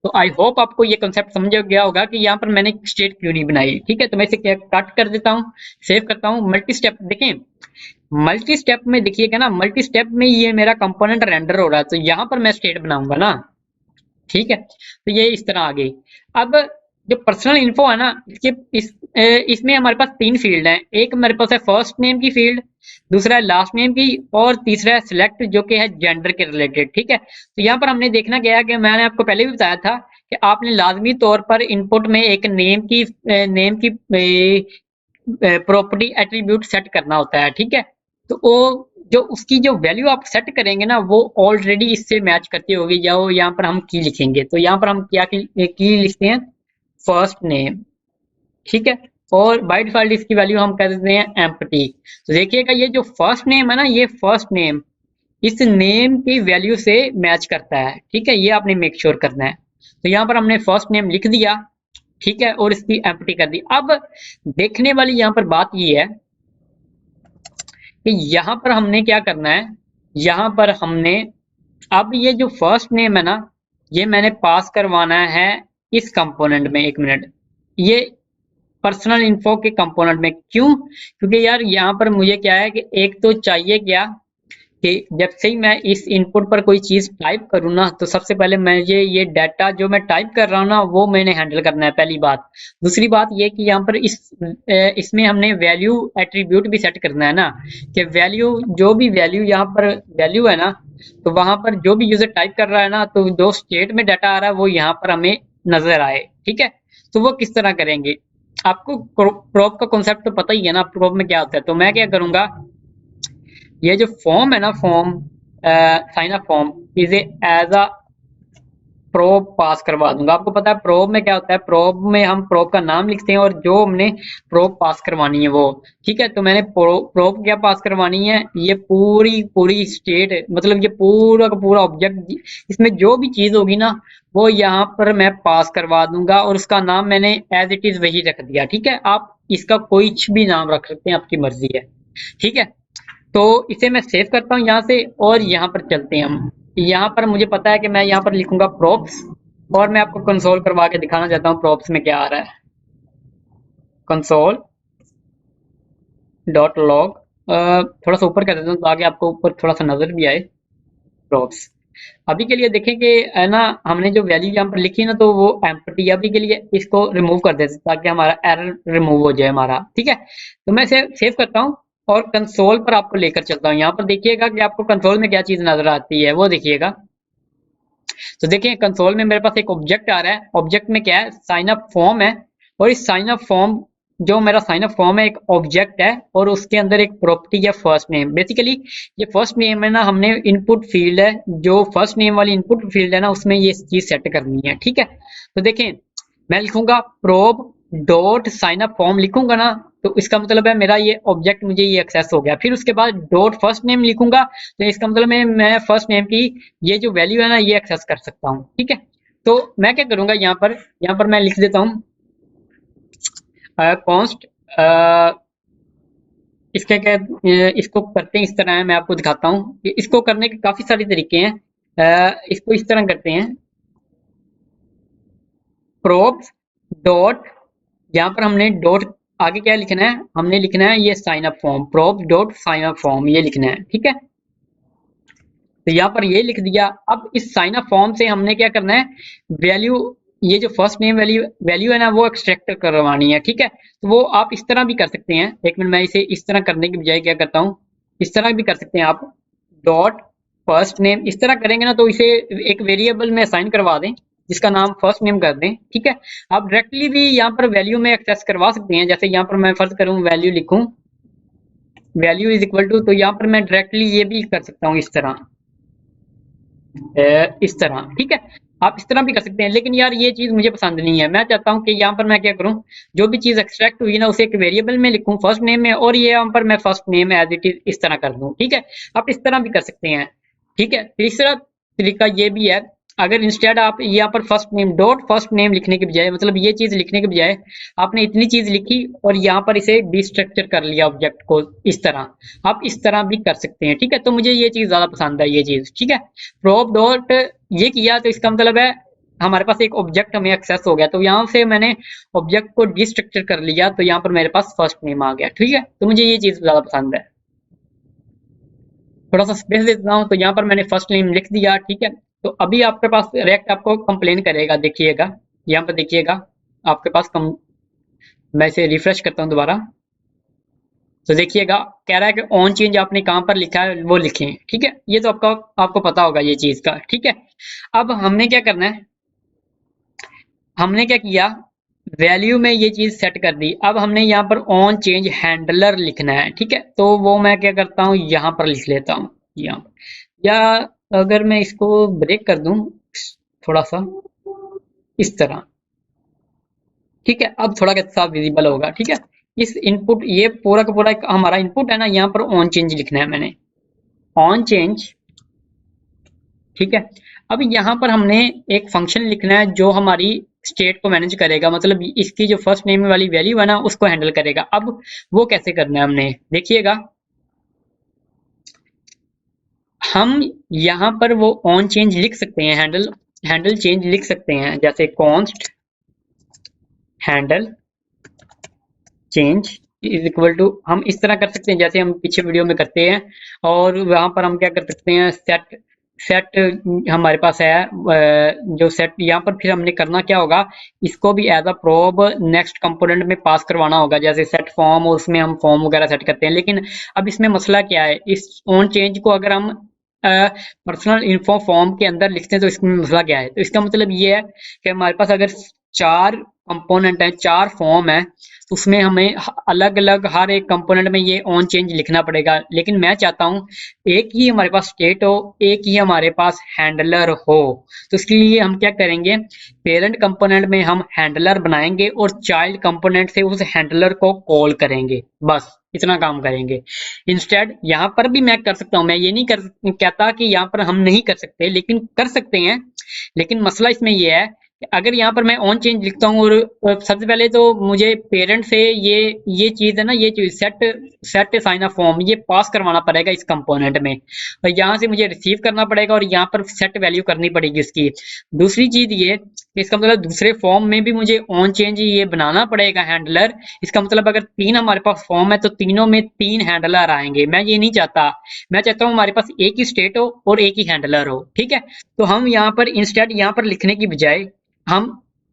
तो आई होप आपको ये कंसेप्ट समझ गया होगा कि यहाँ पर मैंने स्टेट क्यों नहीं बनाई। ठीक है, तो मैं इसे क्या कट कर देता हूँ, सेव करता हूँ। मल्टी स्टेप देखें, मल्टी स्टेप में देखिएगा ना, मल्टी स्टेप में ये मेरा कंपोनेंट रेंडर हो रहा है, तो यहाँ पर मैं स्टेट बनाऊंगा ना। ठीक है, तो ये इस तरह आ गई। अब जो पर्सनल इन्फो है ना, इसमें हमारे पास 3 फील्ड हैं। एक मेरे पास है फर्स्ट नेम की फील्ड, दूसरा है लास्ट नेम की, और तीसरा है सिलेक्ट जो कि है जेंडर के रिलेटेड। ठीक है, तो यहाँ पर हमने देखना क्या है कि मैंने आपको पहले भी बताया था कि आपने लाजमी तौर पर इनपुट में एक नेम की प्रॉपर्टी एट्रीब्यूट सेट करना होता है। ठीक है, तो वो जो उसकी जो वैल्यू आप सेट करेंगे ना, वो ऑलरेडी इससे मैच करती होगी, या वो यहाँ पर हम की लिखेंगे। तो यहाँ पर हम क्या की लिखते हैं, फर्स्ट नेम। ठीक है, और बाय डिफॉल्ट इसकी वैल्यू हम कर देते हैं एम्प्टी। तो देखिएगा ये जो फर्स्ट नेम है ना, ये फर्स्ट नेम इस नेम की वैल्यू से मैच करता है। ठीक है, ये आपने मेक श्योर करना है। तो यहाँ पर हमने फर्स्ट नेम लिख दिया। ठीक है, और इसकी एम्प्टी कर दी। अब देखने वाली यहाँ पर बात ये है कि यहाँ पर हमने क्या करना है, यहाँ पर हमने अब ये जो फर्स्ट नेम है ना, ये मैंने पास करवाना है इस कंपोनेंट में। एक मिनट, ये पर्सनल इन्फो के कंपोनेंट में क्यों, क्योंकि यार यहाँ पर मुझे क्या है कि एक तो चाहिए क्या कि जब से ही मैं इस इनपुट पर कोई चीज टाइप करूँ ना, तो सबसे पहले मैं ये डाटा जो मैं टाइप कर रहा हूँ ना, वो मैंने हैंडल करना है, पहली बात। दूसरी बात ये कि यहाँ पर इसमें हमने वैल्यू एट्रीब्यूट भी सेट करना है ना, कि वैल्यू जो भी वैल्यू यहाँ पर वैल्यू है ना, तो वहां पर जो भी यूजर टाइप कर रहा है ना, तो जो स्टेट में डाटा आ रहा है वो यहाँ पर हमें नजर आए। ठीक है, तो वो किस तरह करेंगे, आपको प्रोब का कॉन्सेप्ट तो पता ही है ना, प्रोब में क्या होता है। तो मैं क्या करूंगा, ये जो फॉर्म है ना, फॉर्म साइन अप फॉर्म, इसे एज अ प्रोब पास करवा दूंगा। आपको पता है प्रोब में क्या होता है, प्रोब में हम प्रोब का नाम लिखते हैं और जो हमने प्रोब पास करवानी है वो। ठीक है, तो मैंने प्रोब क्या पास करवानी है, ये पूरी पूरी स्टेट, मतलब ये पूरा का पूरा ऑब्जेक्ट, इसमें जो भी चीज होगी ना, वो यहाँ पर मैं पास करवा दूंगा, और उसका नाम मैंने एज इट इज वही रख दिया। ठीक है, आप इसका कोई भी नाम रख सकते हैं, आपकी मर्जी है। ठीक है, तो इसे मैं सेव करता हूँ यहाँ से, और यहाँ पर चलते हैं हम। यहाँ पर मुझे पता है कि मैं यहाँ पर लिखूंगा प्रोप्स, और मैं आपको कंसोल करवा के दिखाना चाहता हूँ प्रोप्स में क्या आ रहा है। कंसोल डॉट लॉग, थोड़ा सा ऊपर कर देता हूँ ताकि आपको ऊपर थोड़ा सा नजर भी आए। प्रोप्स अभी के लिए देखें कि है ना, हमने जो वैल्यू यहाँ पर लिखी ना, तो वो एम्प्टी। अभी के लिए इसको रिमूव कर देते हैं ताकि हमारा एरर रिमूव हो जाए हमारा। ठीक है, तो मैं इसे सेव करता हूँ और कंसोल पर आपको लेकर चलता हूँ। यहाँ पर देखिएगा कि आपको कंसोल में क्या चीज नजर आती है, वो देखिएगा। तो देखिए कंसोल में मेरे पास एक ऑब्जेक्ट आ रहा है। ऑब्जेक्ट में क्या है, साइन अप फॉर्म है, और इस साइन अप फॉर्म, जो मेरा साइन अप फॉर्म है, एक ऑब्जेक्ट है, और उसके अंदर एक प्रॉपर्टी है फर्स्ट नेम। बेसिकली ये फर्स्ट नेम है ना, हमने इनपुट फील्ड है, जो फर्स्ट नेम वाली इनपुट फील्ड है ना, उसमें ये चीज सेट करनी है। ठीक है, तो देखें मैं लिखूंगा prop dot sign up form लिखूंगा ना, तो इसका मतलब है मेरा ये ऑब्जेक्ट मुझे ये एक्सेस हो गया। फिर उसके बाद डॉट फर्स्ट नेम लिखूंगा, तो इसका मतलब मैं फर्स्ट नेम की ये जो वैल्यू है ना ये एक्सेस कर सकता हूँ। ठीक है, तो मैं क्या करूंगा, यहाँ पर मैं लिख देता हूँ कॉन्स्ट, इसके क्या इसको करते हैं इस तरह है, मैं आपको दिखाता हूँ। इसको करने के काफी सारे तरीके हैं। इसको इस तरह करते हैं, प्रोब्स डॉट, यहाँ पर हमने डॉट आगे क्या लिखना है, हमने लिखना है ये sign up form, prop dot sign up form ये लिखना है। ठीक है, तो यहाँ पर ये लिख दिया। अब इस साइन अप फॉर्म से हमने क्या करना है, वैल्यू, ये जो फर्स्ट नेम वैल्यू वैल्यू है ना वो एक्सट्रैक्ट करवानी है। ठीक है, तो वो आप इस तरह भी कर सकते हैं। एक मिनट, मैं इसे इस तरह करने की बजाय क्या करता हूँ, इस तरह भी कर सकते हैं आप, डॉट फर्स्ट नेम इस तरह करेंगे ना तो इसे एक वेरिएबल में असाइन करवा दें जिसका नाम फर्स्ट नेम कर दें। ठीक है, आप डायरेक्टली भी यहाँ पर वैल्यू में एक्सेस करवा सकते हैं। जैसे यहाँ पर मैं फर्ज करूँ वैल्यू लिखूं, वैल्यू इज इक्वल टू, तो यहाँ पर मैं डायरेक्टली ये भी कर सकता हूँ इस तरह, इस तरह। ठीक है, आप इस तरह भी कर सकते हैं, लेकिन यार ये चीज मुझे पसंद नहीं है। मैं चाहता हूँ कि यहाँ पर मैं क्या करूँ, जो भी चीज एक्सट्रैक्ट हुई ना उसे एक वेरिएबल में लिखूं फर्स्ट नेम में, और ये यहाँ पर मैं first name as it is इस तरह कर दूं। ठीक है, आप इस तरह भी कर सकते हैं। ठीक है, तीसरा तरीका ये भी है, अगर इंस्टेड आप यहाँ पर first name dot first name लिखने के बजाय, मतलब ये चीज लिखने के बजाय आपने इतनी चीज लिखी और यहाँ पर इसे डिस्ट्रक्चर कर लिया ऑब्जेक्ट को इस तरह, आप इस तरह भी कर सकते हैं। ठीक है, तो मुझे ये चीज ज्यादा पसंद है ये चीज। ठीक है, प्रोब डॉट ये किया तो इसका मतलब है हमारे पास एक ऑब्जेक्ट हमें एक्सेस हो गया, तो यहाँ से मैंने ऑब्जेक्ट को डिस्ट्रक्चर कर लिया, तो यहाँ पर मेरे पास फर्स्ट नेम आ गया। ठीक है, तो मुझे ये चीज ज्यादा पसंद है। थोड़ा सा स्पेस देता हूँ, तो यहाँ पर मैंने फर्स्ट नेम लिख दिया। ठीक है, तो अभी आपके पास रिएक्ट आपको कंप्लेन करेगा, देखिएगा यहाँ पर देखिएगा आपके पास मैं इसे रिफ्रेश करता हूँ दोबारा, तो देखिएगा कह रहा है कि ऑन चेंज आपने कहाँ पर लिखा है वो लिखें। ठीक है, ये तो आपको पता होगा ये चीज का। ठीक है, अब हमने क्या करना है, हमने क्या किया, वैल्यू में ये चीज सेट कर दी। अब हमने यहाँ पर ऑन चेंज हैंडलर लिखना है। ठीक है, तो वो मैं क्या करता हूँ, यहाँ पर लिख लेता हूँ यहाँ पर, या अगर मैं इसको ब्रेक कर दूं थोड़ा सा इस तरह। ठीक है, अब थोड़ा सा विजिबल होगा। ठीक है, इस इनपुट, ये पूरा का पूरा हमारा इनपुट है ना, यहाँ पर ऑन चेंज लिखना है मैंने, ऑन चेंज। ठीक है, अब यहाँ पर हमने एक फंक्शन लिखना है जो हमारी स्टेट को मैनेज करेगा, मतलब इसकी जो फर्स्ट नेम वाली वैल्यू है ना उसको हैंडल करेगा। अब वो कैसे करना है हमने, देखिएगा हम यहाँ पर वो ऑन चेंज लिख सकते हैं, हैंडल चेंज लिख सकते हैं, जैसे const handle change is equal to, हम इस तरह कर सकते हैं जैसे हम पीछे वीडियो में करते हैं। और वहां पर हम क्या कर सकते हैं, सेट सेट हमारे पास है जो सेट, यहाँ पर फिर हमने करना क्या होगा, इसको भी as a prop next component में पास करवाना होगा, जैसे सेट फॉर्म, उसमें हम फॉर्म वगैरह सेट करते हैं। लेकिन अब इसमें मसला क्या है, इस ऑन चेंज को अगर हम पर्सनल इन्फो फॉर्म के अंदर लिखते हैं तो इसमें मसला क्या है, तो इसका मतलब ये है कि हमारे पास अगर 4 कंपोनेंट है, 4 फॉर्म है, तो उसमें हमें अलग अलग हर एक कंपोनेंट में ये ऑन चेंज लिखना पड़ेगा। लेकिन मैं चाहता हूँ एक ही हमारे पास स्टेट हो, एक ही हमारे पास हैंडलर हो, तो इसके लिए हम क्या करेंगे, पेरेंट कंपोनेंट में हम हैंडलर बनाएंगे और चाइल्ड कंपोनेंट से उस हैंडलर को कॉल करेंगे, बस इतना काम करेंगे। इंस्टेड यहाँ पर भी मैं कर सकता हूँ, मैं ये नहीं कहता कि यहाँ पर हम नहीं कर सकते, लेकिन कर सकते हैं। लेकिन मसला इसमें ये है, अगर यहाँ पर मैं ऑन चेंज लिखता हूँ और सबसे पहले तो मुझे पेरेंट से ये चीज है ना, ये चीज सेट साइन अप फॉर्म ये पास करवाना पड़ेगा इस कंपोनेंट में, और यहाँ से मुझे रिसीव करना पड़ेगा और यहाँ पर सेट वैल्यू करनी पड़ेगी इसकी। दूसरी चीज ये, इसका मतलब दूसरे फॉर्म में भी मुझे ऑन चेंज ये बनाना पड़ेगा हैंडलर। इसका मतलब अगर 3 हमारे पास फॉर्म है तो तीनों में 3 हैंडलर आएंगे, मैं ये नहीं चाहता। मैं चाहता हूँ हमारे पास एक ही स्टेट हो और एक ही हैंडलर हो। ठीक है, तो हम यहाँ पर इंस्टेड यहाँ पर लिखने की बजाय हम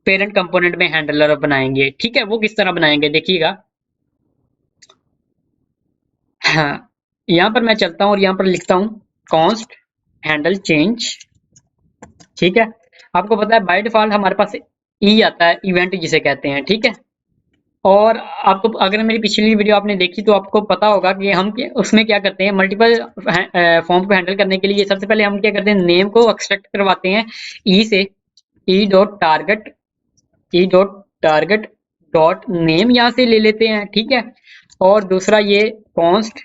पेरेंट कंपोनेंट में हैंडलर बनाएंगे। ठीक है, वो किस तरह बनाएंगे देखिएगा। हाँ, यहाँ पर मैं चलता हूँ और यहाँ पर लिखता हूँ कॉन्स्ट हैंडल चेंज। ठीक है, आपको पता है बाय डिफॉल्ट हमारे पास ई आता है, इवेंट जिसे कहते हैं। ठीक है, और आपको अगर मेरी पिछली वीडियो आपने देखी तो आपको पता होगा कि हम उसमें क्या करते हैं, मल्टीपल फॉर्म को हैंडल करने के लिए सबसे पहले हम क्या करते हैं, नेम को एक्सट्रैक्ट करवाते हैं ई से, ई डॉट टारगेट डॉट नेम यहाँ से ले लेते हैं, ठीक है। और दूसरा ये कॉन्स्ट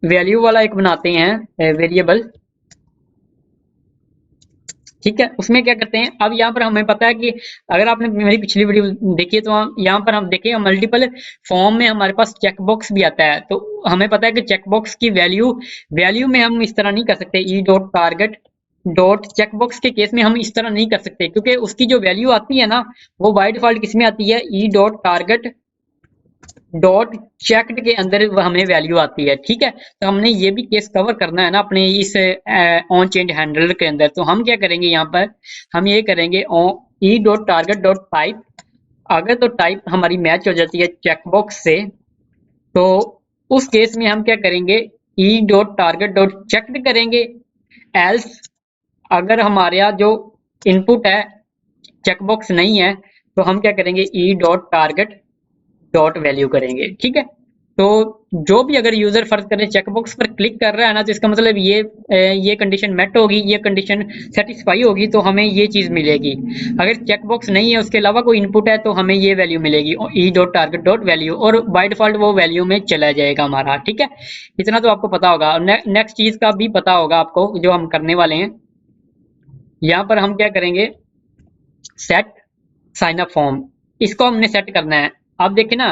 वैल्यू वाला एक बनाते हैं वेरिएबल, ठीक है। उसमें क्या करते हैं, अब यहाँ पर हमें पता है कि अगर आपने मेरी पिछली वीडियो देखी है तो हम यहाँ पर हम देखेंगे मल्टीपल फॉर्म में हमारे पास चेक बॉक्स भी आता है। तो हमें पता है कि चेक बॉक्स की वैल्यू वैल्यू में हम इस तरह नहीं कर सकते, e dot target dot check box के केस में हम इस तरह नहीं कर सकते, क्योंकि उसकी जो वैल्यू आती है ना वो बाय डिफॉल्ट किस में आती है, ई डॉट टारगेट डॉट चेक्ड के अंदर हमें वैल्यू आती है, ठीक है। तो हमने ये भी केस कवर करना है ना अपने इस ऑन चेंज हैंडलर के अंदर। तो हम क्या करेंगे यहाँ पर, हम ये करेंगे ई डॉट टारगेट डॉट टाइप, अगर तो टाइप हमारी मैच हो जाती है चेकबॉक्स से तो उस केस में हम क्या करेंगे, ई डॉट टारगेट डॉट चेक्ड करेंगे। एल्स अगर हमारे यहाँ जो इनपुट है चेकबॉक्स नहीं है तो हम क्या करेंगे, ई डॉट टारगेट डॉट वैल्यू करेंगे, ठीक है। तो जो भी अगर यूजर फर्ज करें चेकबॉक्स पर क्लिक कर रहा है ना, तो इसका मतलब ये कंडीशन मेट होगी, ये कंडीशन सेटिस्फाई होगी तो हमें ये चीज मिलेगी। अगर चेकबॉक्स नहीं है उसके अलावा कोई इनपुट है तो हमें ये वैल्यू मिलेगी, ई डॉट टारगेट डॉट वैल्यू, और बाय डिफॉल्ट वो वैल्यू में चला जाएगा हमारा, ठीक है। इतना तो आपको पता होगा। नेक्स्ट चीज का भी पता होगा आपको जो हम करने वाले हैं। यहाँ पर हम क्या करेंगे, सेट साइन अप फॉर्म, इसको हमने सेट करना है। आप देखें ना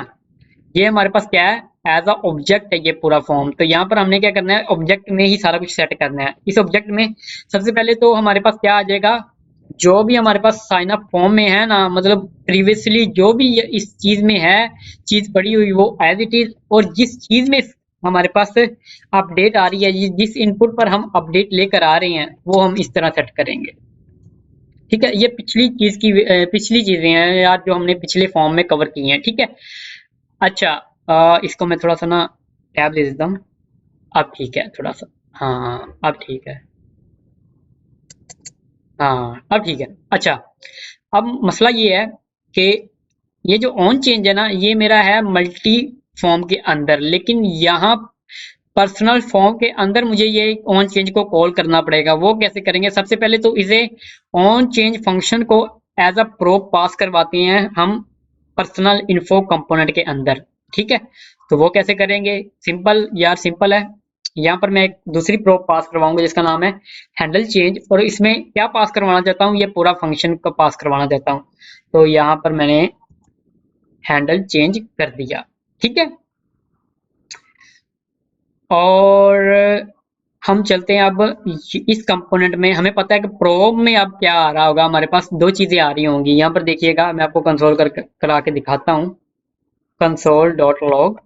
ये हमारे पास क्या है, एज अ ऑब्जेक्ट है ये पूरा फॉर्म। तो यहाँ पर हमने क्या करना है, ऑब्जेक्ट में ही सारा कुछ सेट करना है। इस ऑब्जेक्ट में सबसे पहले तो हमारे पास क्या आ जाएगा, जो भी हमारे पास साइन अप फॉर्म में है ना, मतलब प्रीवियसली जो भी इस चीज में है चीज पड़ी हुई वो एज इट इज, और जिस चीज में हमारे पास अपडेट आ रही है, जिस इनपुट पर हम अपडेट लेकर आ रहे हैं वो हम इस तरह सेट करेंगे, ठीक है। ये पिछली चीज की पिछली चीजें हैं यार जो हमने पिछले फॉर्म में कवर की हैं, ठीक है। अच्छा इसको मैं थोड़ा सा ना टैब दे देता हूँ। अब ठीक है थोड़ा सा, हाँ अब ठीक है, हाँ अब ठीक है। अच्छा अब मसला ये है कि ये जो ऑन चेंज है ना ये मेरा है मल्टी फॉर्म के अंदर, लेकिन यहाँ पर्सनल फॉर्म के अंदर मुझे ये ऑन चेंज को कॉल करना पड़ेगा। वो कैसे करेंगे, सबसे पहले तो इसे ऑन चेंज फंक्शन को एज अ प्रोब पास करवाते हैं हम पर्सनल इन्फो कंपोनेंट के अंदर, ठीक है। तो वो कैसे करेंगे, सिंपल यार सिंपल है। यहाँ पर मैं एक दूसरी प्रोब पास करवाऊंगा जिसका नाम है हैंडल चेंज, और इसमें क्या पास करवाना चाहता हूँ, ये पूरा फंक्शन को पास करवाना चाहता हूँ। तो यहाँ पर मैंने हैंडल चेंज कर दिया, ठीक है। और हम चलते हैं अब इस कंपोनेंट में। हमें पता है कि प्रोब में अब क्या आ रहा होगा, हमारे पास दो चीजें आ रही होंगी। यहाँ पर देखिएगा मैं आपको कंसोल करा के दिखाता हूँ, कंसोल डॉट लॉग।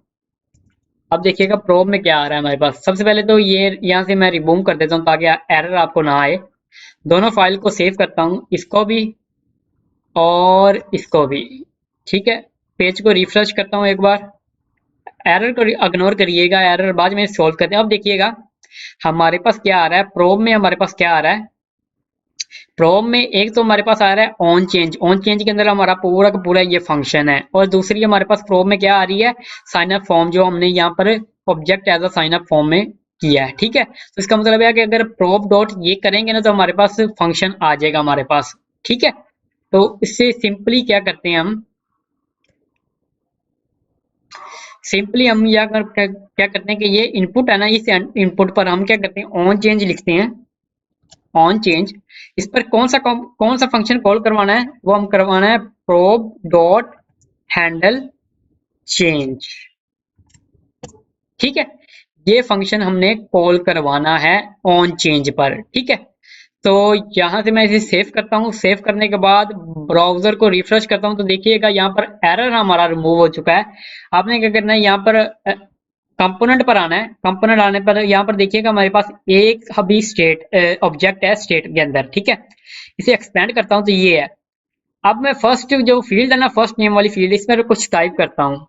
अब देखिएगा प्रोब में क्या आ रहा है हमारे पास। सबसे पहले तो ये यहाँ से मैं रिमूव कर देता हूँ ताकि एरर आपको ना आए। दोनों फाइल को सेव करता हूँ, इसको भी और इसको भी, ठीक है। पेज को रिफ्रेश करता हूँ एक बार, एरर को इग्नोर करिएगा, एरर बाद में सॉल्व करते हैं। अब देखिएगा हमारे पास क्या आ रहा है, प्रोब में हमारे पास क्या आ रहा है, प्रोब में एक तो हमारे पास आ रहा है ऑन चेंज, ऑन चेंज के अंदर हमारा पूरा का पूरा ये फंक्शन है, और दूसरी हमारे पास प्रोब में क्या आ रही है, साइन अप फॉर्म, जो हमने यहाँ पर object as a sign up form में किया है, ठीक है। तो इसका मतलब है कि अगर प्रोब डॉट ये करेंगे ना तो हमारे पास फंक्शन आ जाएगा हमारे पास, ठीक है। तो इससे सिंपली क्या करते हैं हम, सिंपली हम क्या करते हैं कि ये इनपुट है ना, इस इनपुट पर हम क्या करते हैं ऑन चेंज लिखते हैं, ऑन चेंज। इस पर कौन सा फंक्शन कॉल करवाना है, वो हम करवाना है प्रोब डॉट हैंडल चेंज, ठीक है। ये फंक्शन हमने कॉल करवाना है ऑन चेंज पर, ठीक है। तो यहाँ से मैं इसे सेव करता हूँ, सेव करने के बाद ब्राउजर को रिफ्रेश करता हूँ तो देखिएगा यहाँ पर एरर हमारा रिमूव हो चुका है। आपने क्या करना है, यहाँ पर कंपोनेंट पर आना है, कंपोनेंट आने पर यहाँ पर देखिएगा हमारे पास एक अभी स्टेट ऑब्जेक्ट है स्टेट के अंदर, ठीक है। इसे एक्सपेंड करता हूँ तो ये है। अब मैं फर्स्ट जो फील्ड है ना, फर्स्ट नेम वाली फील्ड, इसमें कुछ टाइप करता हूँ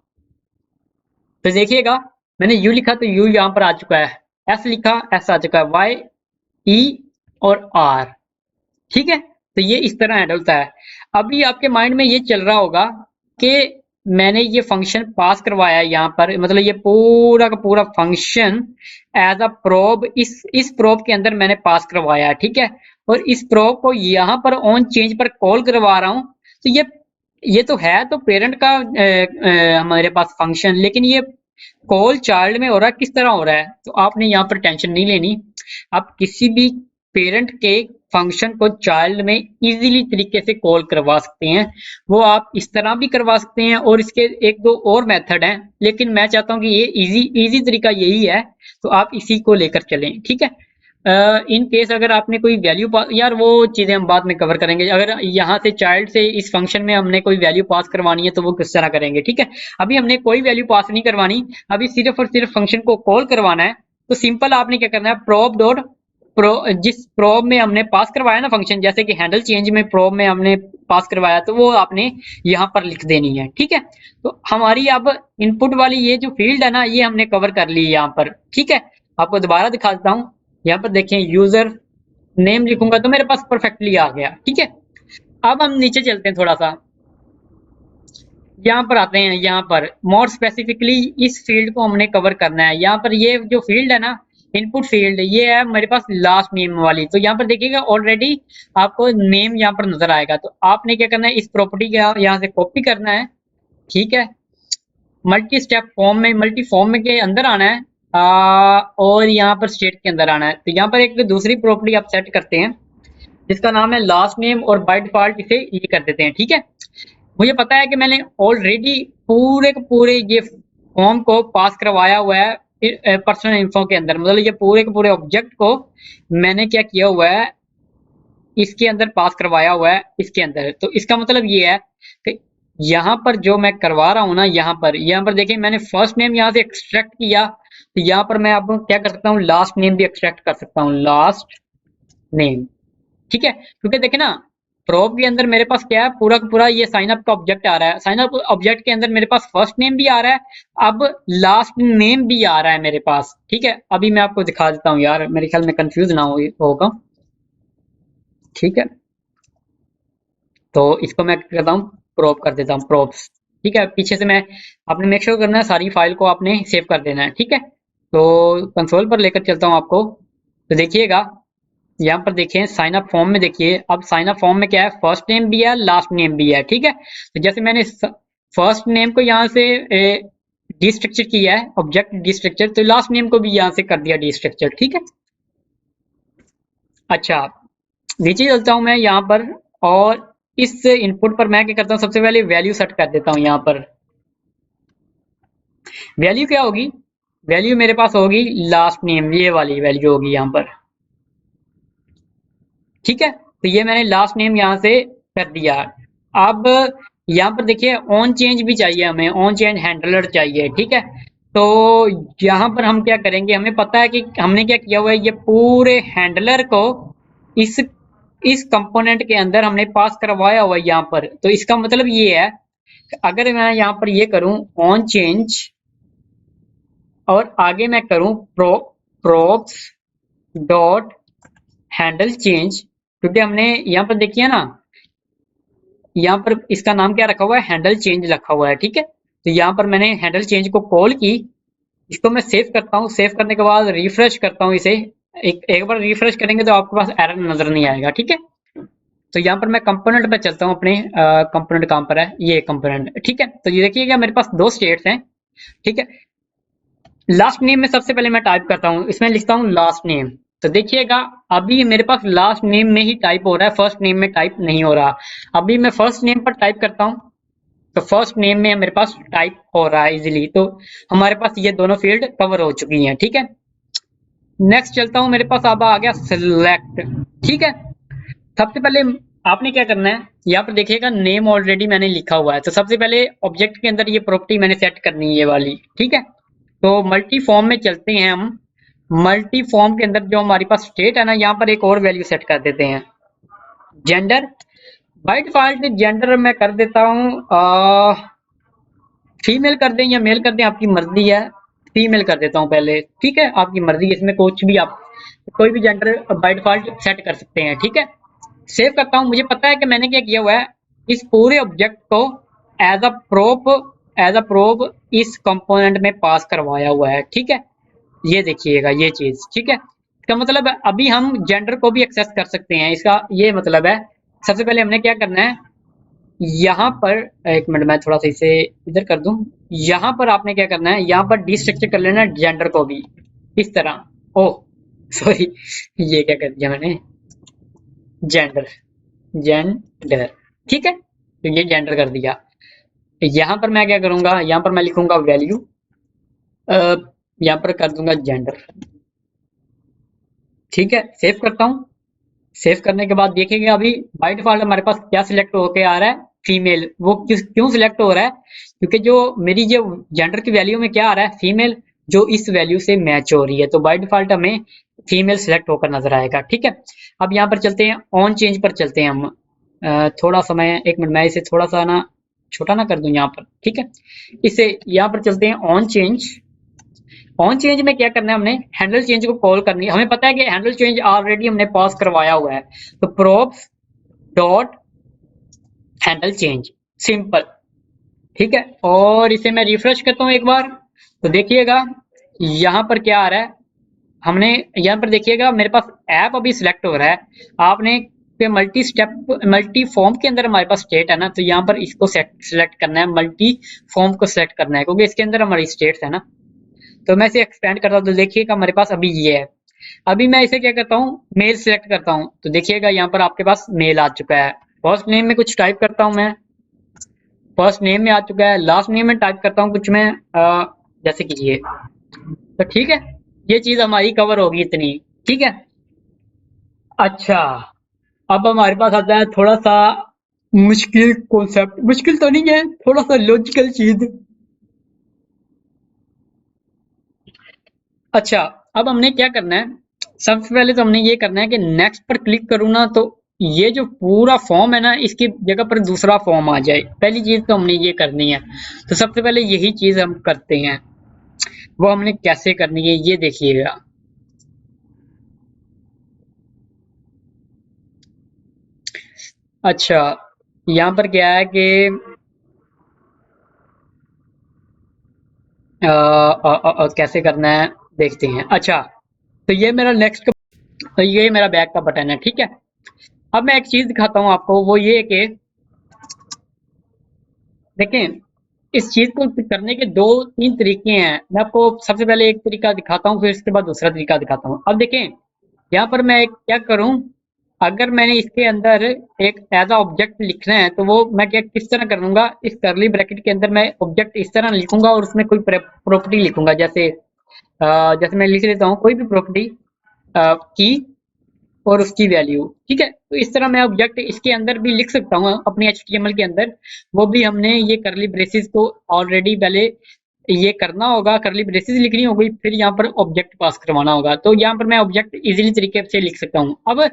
तो देखिएगा मैंने यू लिखा तो यू यहाँ पर आ चुका है, एस लिखा एस आ चुका है, वाई ई और आर, ठीक है। तो ये इस तरह हैंडल होता है। अभी आपके माइंड में ये चल रहा होगा कि मैंने ये फंक्शन पास करवाया है यहाँ पर, मतलब ये पूरा का पूरा फंक्शन एज अ प्रोब इस प्रोब के अंदर मैंने पास करवाया है, ठीक है। और इस प्रोब को यहाँ पर ऑन चेंज पर कॉल करवा रहा हूँ, तो ये ये तो है तो पेरेंट का हमारे पास फंक्शन, लेकिन ये कॉल चाइल्ड में हो रहा है, किस तरह हो रहा है? तो आपने यहाँ पर टेंशन नहीं लेनी। आप किसी भी पेरेंट के फंक्शन को चाइल्ड में इजीली तरीके से कॉल करवा सकते हैं। वो आप इस तरह भी करवा सकते हैं, और इसके एक दो और मेथड हैं, लेकिन मैं चाहता हूँ कि ये इजी इजी तरीका यही है, तो आप इसी को लेकर चलें, ठीक है। इन केस अगर आपने कोई वैल्यू पास, यार वो चीजें हम बाद में कवर करेंगे। अगर यहाँ से चाइल्ड से इस फंक्शन में हमने कोई वैल्यू पास करवानी है तो वो किस तरह करेंगे, ठीक है। अभी हमने कोई वैल्यू पास नहीं करवानी, अभी सिर्फ और सिर्फ फंक्शन को कॉल करवाना है। तो सिंपल आपने क्या करना है, प्रोब डॉट प्रो, जिस प्रोब में हमने पास करवाया ना फंक्शन, जैसे कि हैंडल चेंज में प्रोब में हमने पास करवाया, तो वो आपने यहाँ पर लिख देनी है, ठीक है। तो हमारी अब इनपुट वाली ये जो फील्ड है ना, ये हमने कवर कर ली यहाँ पर, ठीक है। आपको दोबारा दिखा देता हूँ। यहाँ पर देखें, यूजर नेम लिखूंगा तो मेरे पास परफेक्टली आ गया, ठीक है। अब हम नीचे चलते हैं थोड़ा सा, यहाँ पर आते हैं। यहाँ पर मोर स्पेसिफिकली इस फील्ड को हमने कवर करना है। यहाँ पर ये जो फील्ड है ना, इनपुट फील्ड, ये है मेरे पास लास्ट नेम वाली। तो यहाँ पर देखिएगा ऑलरेडी आपको नेम यहाँ पर नजर आएगा। तो आपने क्या करना है, इस प्रॉपर्टी का यहाँ से कॉपी करना है, ठीक है। मल्टी स्टेप फॉर्म में, मल्टी फॉर्म में के अंदर आना है, और यहाँ पर स्टेट के अंदर आना है। तो यहाँ पर एक दूसरी प्रॉपर्टी आप सेट करते हैं जिसका नाम है लास्ट नेम, और बाय डिफॉल्ट इसे ये कर देते हैं, ठीक है। मुझे पता है कि मैंने ऑलरेडी पूरे के पूरे ये फॉर्म को पास करवाया हुआ है पर्सनल इन्फो के अंदर, मतलब ये पूरे के पूरे ऑब्जेक्ट को मैंने क्या किया हुआ है, इसके अंदर पास करवाया हुआ है इसके अंदर। तो इसका मतलब ये है कि यहाँ पर जो मैं करवा रहा हूँ ना, यहाँ पर देखिए मैंने फर्स्ट नेम यहाँ से एक्सट्रैक्ट किया, तो यहाँ पर मैं अब क्या कर सकता हूँ, लास्ट नेम भी एक्सट्रैक्ट कर सकता हूँ, लास्ट नेम, ठीक है। क्योंकि देखे ना, प्रोब के अंदर मेरे पास क्या है, पूरा का पूरा ये साइन अप का ऑब्जेक्ट आ रहा है। साइन अप ऑब्जेक्ट के अंदर मेरे पास फर्स्ट नेम भी आ रहा है, अब लास्ट नेम भी आ रहा है मेरे पास, ठीक है। अभी मैं आपको दिखा देता हूँ यार, मेरे ख्याल में कंफ्यूज ना होगा, ठीक है। तो इसको मैं क्या करता हूँ, प्रोब कर देता हूँ, प्रोब्स, ठीक है। पीछे से मैं, आपने मेक श्योर करना है सारी फाइल को आपने सेव कर देना है, ठीक है। तो कंसोल पर लेकर चलता हूँ आपको। तो देखिएगा यहाँ पर देखिए साइन अप फॉर्म में, देखिए अब साइन अप फॉर्म में क्या है, फर्स्ट नेम भी है, लास्ट नेम भी है, ठीक है। तो जैसे मैंने फर्स्ट नेम को यहाँ से डिस्ट्रक्चर किया है, ऑब्जेक्ट डिस्ट्रक्चर, तो लास्ट नेम को भी यहाँ से कर दिया डिस्ट्रक्चर, ठीक है। अच्छा, नीचे चलता हूँ मैं यहाँ पर, और इस इनपुट पर मैं क्या करता हूँ, सबसे पहले वैल्यू सेट कर देता हूँ। यहाँ पर वैल्यू क्या होगी, वैल्यू मेरे पास होगी लास्ट नेम, ये वाली वैल्यू होगी यहाँ पर, ठीक है। तो ये मैंने लास्ट नेम यहाँ से कर दिया। अब यहाँ पर देखिए ऑन चेंज भी चाहिए हमें, ऑन चेंज हैंडलर चाहिए, ठीक है। तो यहाँ पर हम क्या करेंगे, हमें पता है कि हमने क्या किया हुआ है, ये पूरे हैंडलर को इस इस कंपोनेंट के अंदर हमने पास करवाया हुआ है यहाँ पर। तो इसका मतलब ये है, अगर मैं यहाँ पर ये करूँ ऑन चेंज, और आगे मैं करूँ प्रोप्स डॉट हैंडल चेंज, क्योंकि हमने यहाँ पर देखिए ना, यहाँ पर इसका नाम क्या रखा हुआ है, हैंडल चेंज रखा हुआ है, ठीक है। तो यहाँ पर मैंने हैंडल चेंज को कॉल की, इसको मैं सेव करता हूँ, सेव करने के बाद रिफ्रेश करता हूँ इसे। एक बार रिफ्रेश करेंगे तो आपके पास एरर नजर नहीं आएगा, ठीक है। तो यहाँ पर मैं कंपोनेंट पे चलता हूँ, अपने कंपोनेंट कहाँ पर है, ये कंपोनेंट, ठीक है। तो ये देखिएगा मेरे पास दो स्टेट्स हैं, ठीक है। लास्ट नेम में सबसे पहले मैं टाइप करता हूँ, इसमें लिखता हूँ लास्ट नेम। तो देखिएगा अभी मेरे पास लास्ट नेम में ही टाइप हो रहा है, फर्स्ट नेम में टाइप नहीं हो रहा। अभी मैं फर्स्ट नेम पर टाइप करता हूँ, तो फर्स्ट नेम में मेरे पास टाइप हो रहा है इजीली। तो हमारे पास ये दोनों फील्ड कवर हो चुकी हैं, ठीक है। नेक्स्ट चलता हूँ, मेरे पास अब आ गया सिलेक्ट, ठीक है। सबसे पहले आपने क्या करना है, यहाँ पर देखिएगा नेम ऑलरेडी मैंने लिखा हुआ है, तो सबसे पहले ऑब्जेक्ट के अंदर ये प्रॉपर्टी मैंने सेट करनी है, ये वाली, ठीक है। तो मल्टी फॉर्म में चलते हैं हम। मल्टी फॉर्म के अंदर जो हमारे पास स्टेट है ना, यहाँ पर एक और वैल्यू सेट कर देते हैं, जेंडर। बाय डिफॉल्ट जेंडर मैं कर देता हूँ फीमेल कर दें या मेल कर दें, आपकी मर्जी है। फीमेल कर देता हूँ पहले, ठीक है, आपकी मर्जी है, इसमें कुछ भी आप कोई भी जेंडर बाय डिफॉल्ट सेट कर सकते हैं, ठीक है। सेव करता हूँ। मुझे पता है कि मैंने क्या किया हुआ है, इस पूरे ऑब्जेक्ट को एज अ प्रोप इस कंपोनेंट में पास करवाया हुआ है, ठीक है। ये देखिएगा ये चीज, ठीक है। इसका मतलब है अभी हम जेंडर को भी एक्सेस कर सकते हैं, इसका ये मतलब है। सबसे पहले हमने क्या करना है, यहाँ पर एक मिनट, मैं थोड़ा सा इसे इधर कर दूं। यहाँ पर आपने क्या करना है, यहाँ पर डिस्ट्रक्चर कर लेना है जेंडर को भी इस तरह। ओह सॉरी, ये क्या कर दिया मैंने, जेंडर, जेंडर, ठीक है, तो ये जेंडर कर दिया। यहाँ पर मैं क्या करूंगा, यहाँ पर मैं लिखूंगा वैल्यू, यहाँ पर कर दूंगा जेंडर, ठीक है, सेव करता हूँ। सेव करने के बाद देखेंगे अभी बाय डिफॉल्ट हमारे पास क्या सिलेक्ट होके आ रहा है, फीमेल। वो क्यों सिलेक्ट हो रहा है, क्योंकि जो मेरी जो जेंडर की वैल्यू में क्या आ रहा है, फीमेल, जो इस वैल्यू से मैच हो रही है, तो बाय डिफॉल्ट हमें फीमेल सिलेक्ट होकर नजर आएगा, ठीक है। अब यहाँ पर चलते हैं, ऑन चेंज पर चलते हैं हम। थोड़ा समय, एक मिनट, मैं इसे थोड़ा सा ना छोटा ना कर दूं यहाँ पर, ठीक है। इसे यहाँ पर चलते हैं ऑन चेंज। ऑन चेंज में क्या करना है, हमने हैंडल चेंज को कॉल करनी है। हमें पता है कि हैंडल चेंज ऑलरेडी हमने पास करवाया हुआ है, तो props dot handle change, simple, ठीक है। और इसे मैं रिफ्रेश करता हूँ एक बार, तो देखिएगा यहाँ पर क्या आ रहा है। हमने यहाँ पर देखिएगा मेरे पास ऐप अभी सिलेक्ट हो रहा है। आपने पे मल्टी स्टेप, मल्टी फॉर्म के अंदर हमारे पास स्टेट है ना, तो यहाँ पर इसको सिलेक्ट करना है, मल्टी फॉर्म को सिलेक्ट करना है, क्योंकि इसके अंदर हमारी स्टेट्स है ना। तो मैं इसे एक्सपेंड करता हूँ, तो देखिएगा हमारे पास अभी ये है। अभी मैं इसे क्या करता हूँ, मेल सिलेक्ट करता हूँ, तो देखिएगा यहाँ पर आपके पास मेल आ चुका है। फर्स्ट नेम में कुछ टाइप करता हूँ मैं, फर्स्ट नेम में आ चुका है। लास्ट नेम में टाइप करता हूँ कुछ मैं, जैसे कि ये, तो ठीक है, ये चीज हमारी कवर होगी इतनी, ठीक है। अच्छा, अब हमारे पास आता है थोड़ा सा मुश्किल कॉन्सेप्ट, मुश्किल तो नहीं है, थोड़ा सा लॉजिकल चीज। अच्छा, अब हमने क्या करना है, सबसे पहले तो हमने ये करना है कि नेक्स्ट पर क्लिक करूँ ना, तो ये जो पूरा फॉर्म है ना, इसकी जगह पर दूसरा फॉर्म आ जाए, पहली चीज तो हमने ये करनी है। तो सबसे पहले यही चीज हम करते हैं, वो हमने कैसे करनी है ये देखिएगा। अच्छा, यहाँ पर क्या है कि कैसे करना है देखते हैं। अच्छा, तो ये मेरा नेक्स्ट, तो ये मेरा बैक का बटन है, ठीक है। अब मैं एक चीज दिखाता हूँ आपको, वो ये कि देखें, इस चीज को करने के दो तीन तरीके हैं। मैं आपको सबसे पहले एक तरीका दिखाता हूँ, फिर इसके बाद दूसरा तरीका दिखाता हूँ। अब देखें, यहाँ पर मैं क्या करूँ, अगर मैंने इसके अंदर एक एज अ ऑब्जेक्ट लिखना है, तो वो मैं क्या किस तरह करूंगा, इस करली ब्रैकेट के अंदर मैं ऑब्जेक्ट इस तरह लिखूंगा और उसमें कोई प्रॉपर्टी लिखूंगा, जैसे जैसे मैं लिख लेता हूँ कोई भी प्रॉपर्टी की और उसकी वैल्यू, ठीक है। तो इस तरह मैं ऑब्जेक्ट इसके अंदर भी लिख सकता हूँ अपनी HTML के अंदर। वो भी हमने ये करली ब्रेसेस को ऑलरेडी पहले ये करना होगा, करली ब्रेसेस लिखनी होगी, फिर यहाँ पर ऑब्जेक्ट पास करवाना होगा, तो यहाँ पर मैं ऑब्जेक्ट इजीली तरीके से लिख सकता हूँ। अब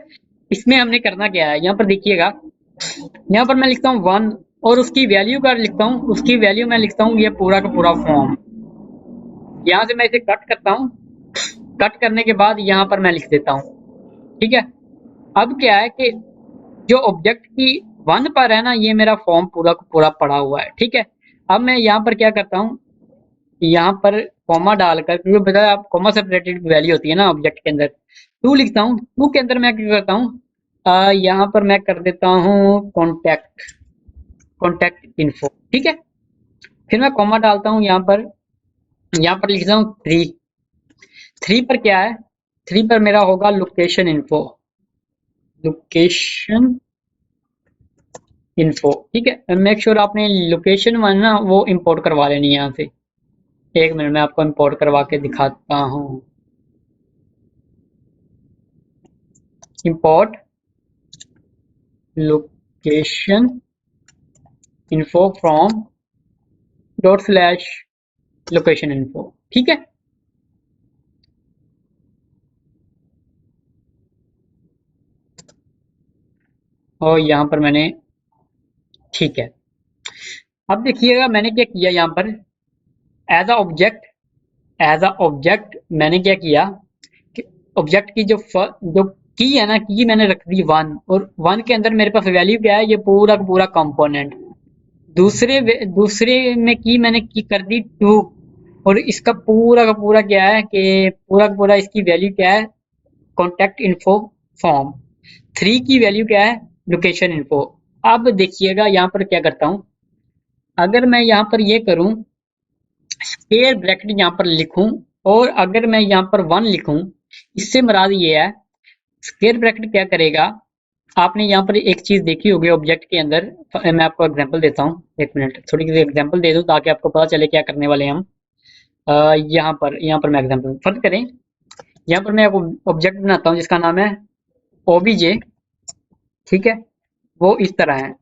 इसमें हमने करना क्या है, यहाँ पर देखिएगा, यहाँ पर मैं लिखता हूँ वन, और उसकी वैल्यू का लिखता हूँ, उसकी वैल्यू मैं लिखता हूँ ये पूरा का पूरा फॉर्म। यहाँ से मैं इसे कट करता हूँ, कट करने के बाद यहाँ पर मैं लिख देता हूँ, ठीक है। अब क्या है कि जो ऑब्जेक्ट की वन पर है ना, ये मेरा फॉर्म पूरा का पूरा पड़ा हुआ है, ठीक है। अब मैं यहाँ पर क्या करता हूँ, यहाँ पर कॉमा डालकर, क्योंकि पता है आप कॉमा सेपरेटेड वैल्यू होती है ना ऑब्जेक्ट के अंदर, टू लिखता हूँ। टू के अंदर मैं क्या करता हूँ, यहाँ पर मैं कर देता हूँ कॉन्टैक्ट, कॉन्टैक्ट इन्फो, ठीक है। फिर मैं कॉमा डालता हूँ यहाँ पर लिखता हूँ थ्री। थ्री पर क्या है, थ्री पर मेरा होगा लोकेशन इन्फो, लोकेशन इन्फो, ठीक है। मेक श्योर आपने लोकेशन वन ना वो इंपोर्ट करवा लेनी है यहाँ से। एक मिनट में आपको इंपोर्ट करवा के दिखाता हूँ। Import location info from dot slash location info, ठीक है। और यहाँ पर मैंने, ठीक है। अब देखिएगा मैंने क्या किया, यहाँ पर as a object, as a object मैंने क्या किया कि ऑब्जेक्ट की जो की है ना, की मैंने रख दी वन, और वन के अंदर मेरे पास वैल्यू क्या है, ये पूरा का पूरा कंपोनेंट। दूसरे में की मैंने की कर दी टू, और इसका पूरा का पूरा क्या है कि पूरा का पूरा इसकी वैल्यू क्या है, कॉन्टैक्ट इन्फो फॉर्म। थ्री की वैल्यू क्या है, लोकेशन इन्फो। अब देखिएगा यहाँ पर क्या करता हूँ, अगर मैं यहाँ पर ये करूँ, स्क्वायर ब्रैकेट यहाँ पर लिखूं, और अगर मैं यहाँ पर 1 लिखूं, इससे मुराद ये है, स्क्वायर ब्रैकेट क्या करेगा, आपने यहाँ पर एक चीज देखी होगी ऑब्जेक्ट के अंदर। मैं आपको एग्जांपल देता हूँ, एक मिनट थोड़ी सी एग्जांपल दे दूं ताकि आपको पता चले क्या करने वाले हैं हम। यहाँ पर मैं एग्जांपल फर्ज करें, यहाँ पर मैं ऑब्जेक्ट बनाता हूँ जिसका नाम है ओबीजे, ठीक है। वो इस तरह है,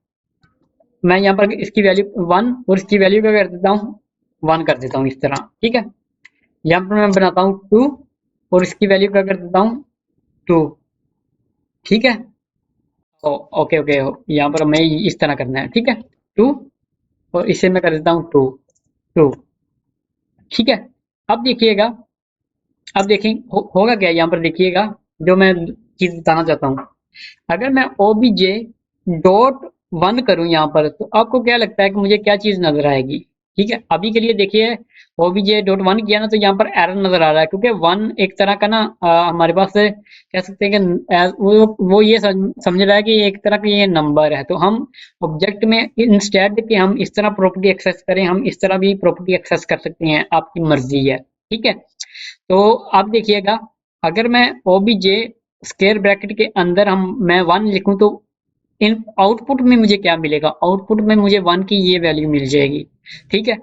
मैं यहाँ पर इसकी वैल्यू 1 और इसकी वैल्यू क्या कर देता हूँ, 1 कर देता हूँ इस तरह, ठीक है। यहाँ पर मैं बनाता हूँ 2 और इसकी वैल्यू क्या कर देता हूँ, 2, ठीक है। ओके ओके, यहाँ पर मैं इस तरह करना है, ठीक है। 2 और इसे मैं कर देता हूँ 2, 2, ठीक है। अब देखिएगा, अब देखें होगा क्या यहाँ पर, देखिएगा जो मैं चीज बताना चाहता हूँ। अगर मैं ओबीजे डॉट 1 करूँ यहाँ पर, तो आपको क्या लगता है कि मुझे क्या चीज नजर आएगी, ठीक है। अभी के लिए देखिए, ओबीजे डॉट 1 किया ना, तो यहाँ पर एरर नजर आ रहा है, क्योंकि 1 एक तरह का ना हमारे पास से कह सकते हैं कि वो ये समझ रहा है कि एक तरह का ये नंबर है। तो हम ऑब्जेक्ट में इंस्टेड कि हम इस तरह प्रॉपर्टी एक्सेस करें, हम इस तरह भी प्रॉपर्टी एक्सेस कर सकते हैं, आपकी मर्जी है, ठीक है। तो आप देखिएगा, अगर मैं ओबीजे स्क्वायर ब्रैकेट के अंदर मैं 1 लिखूं, तो इन आउटपुट में मुझे क्या मिलेगा, आउटपुट में मुझे 1 की ये वैल्यू मिल जाएगी, ठीक है।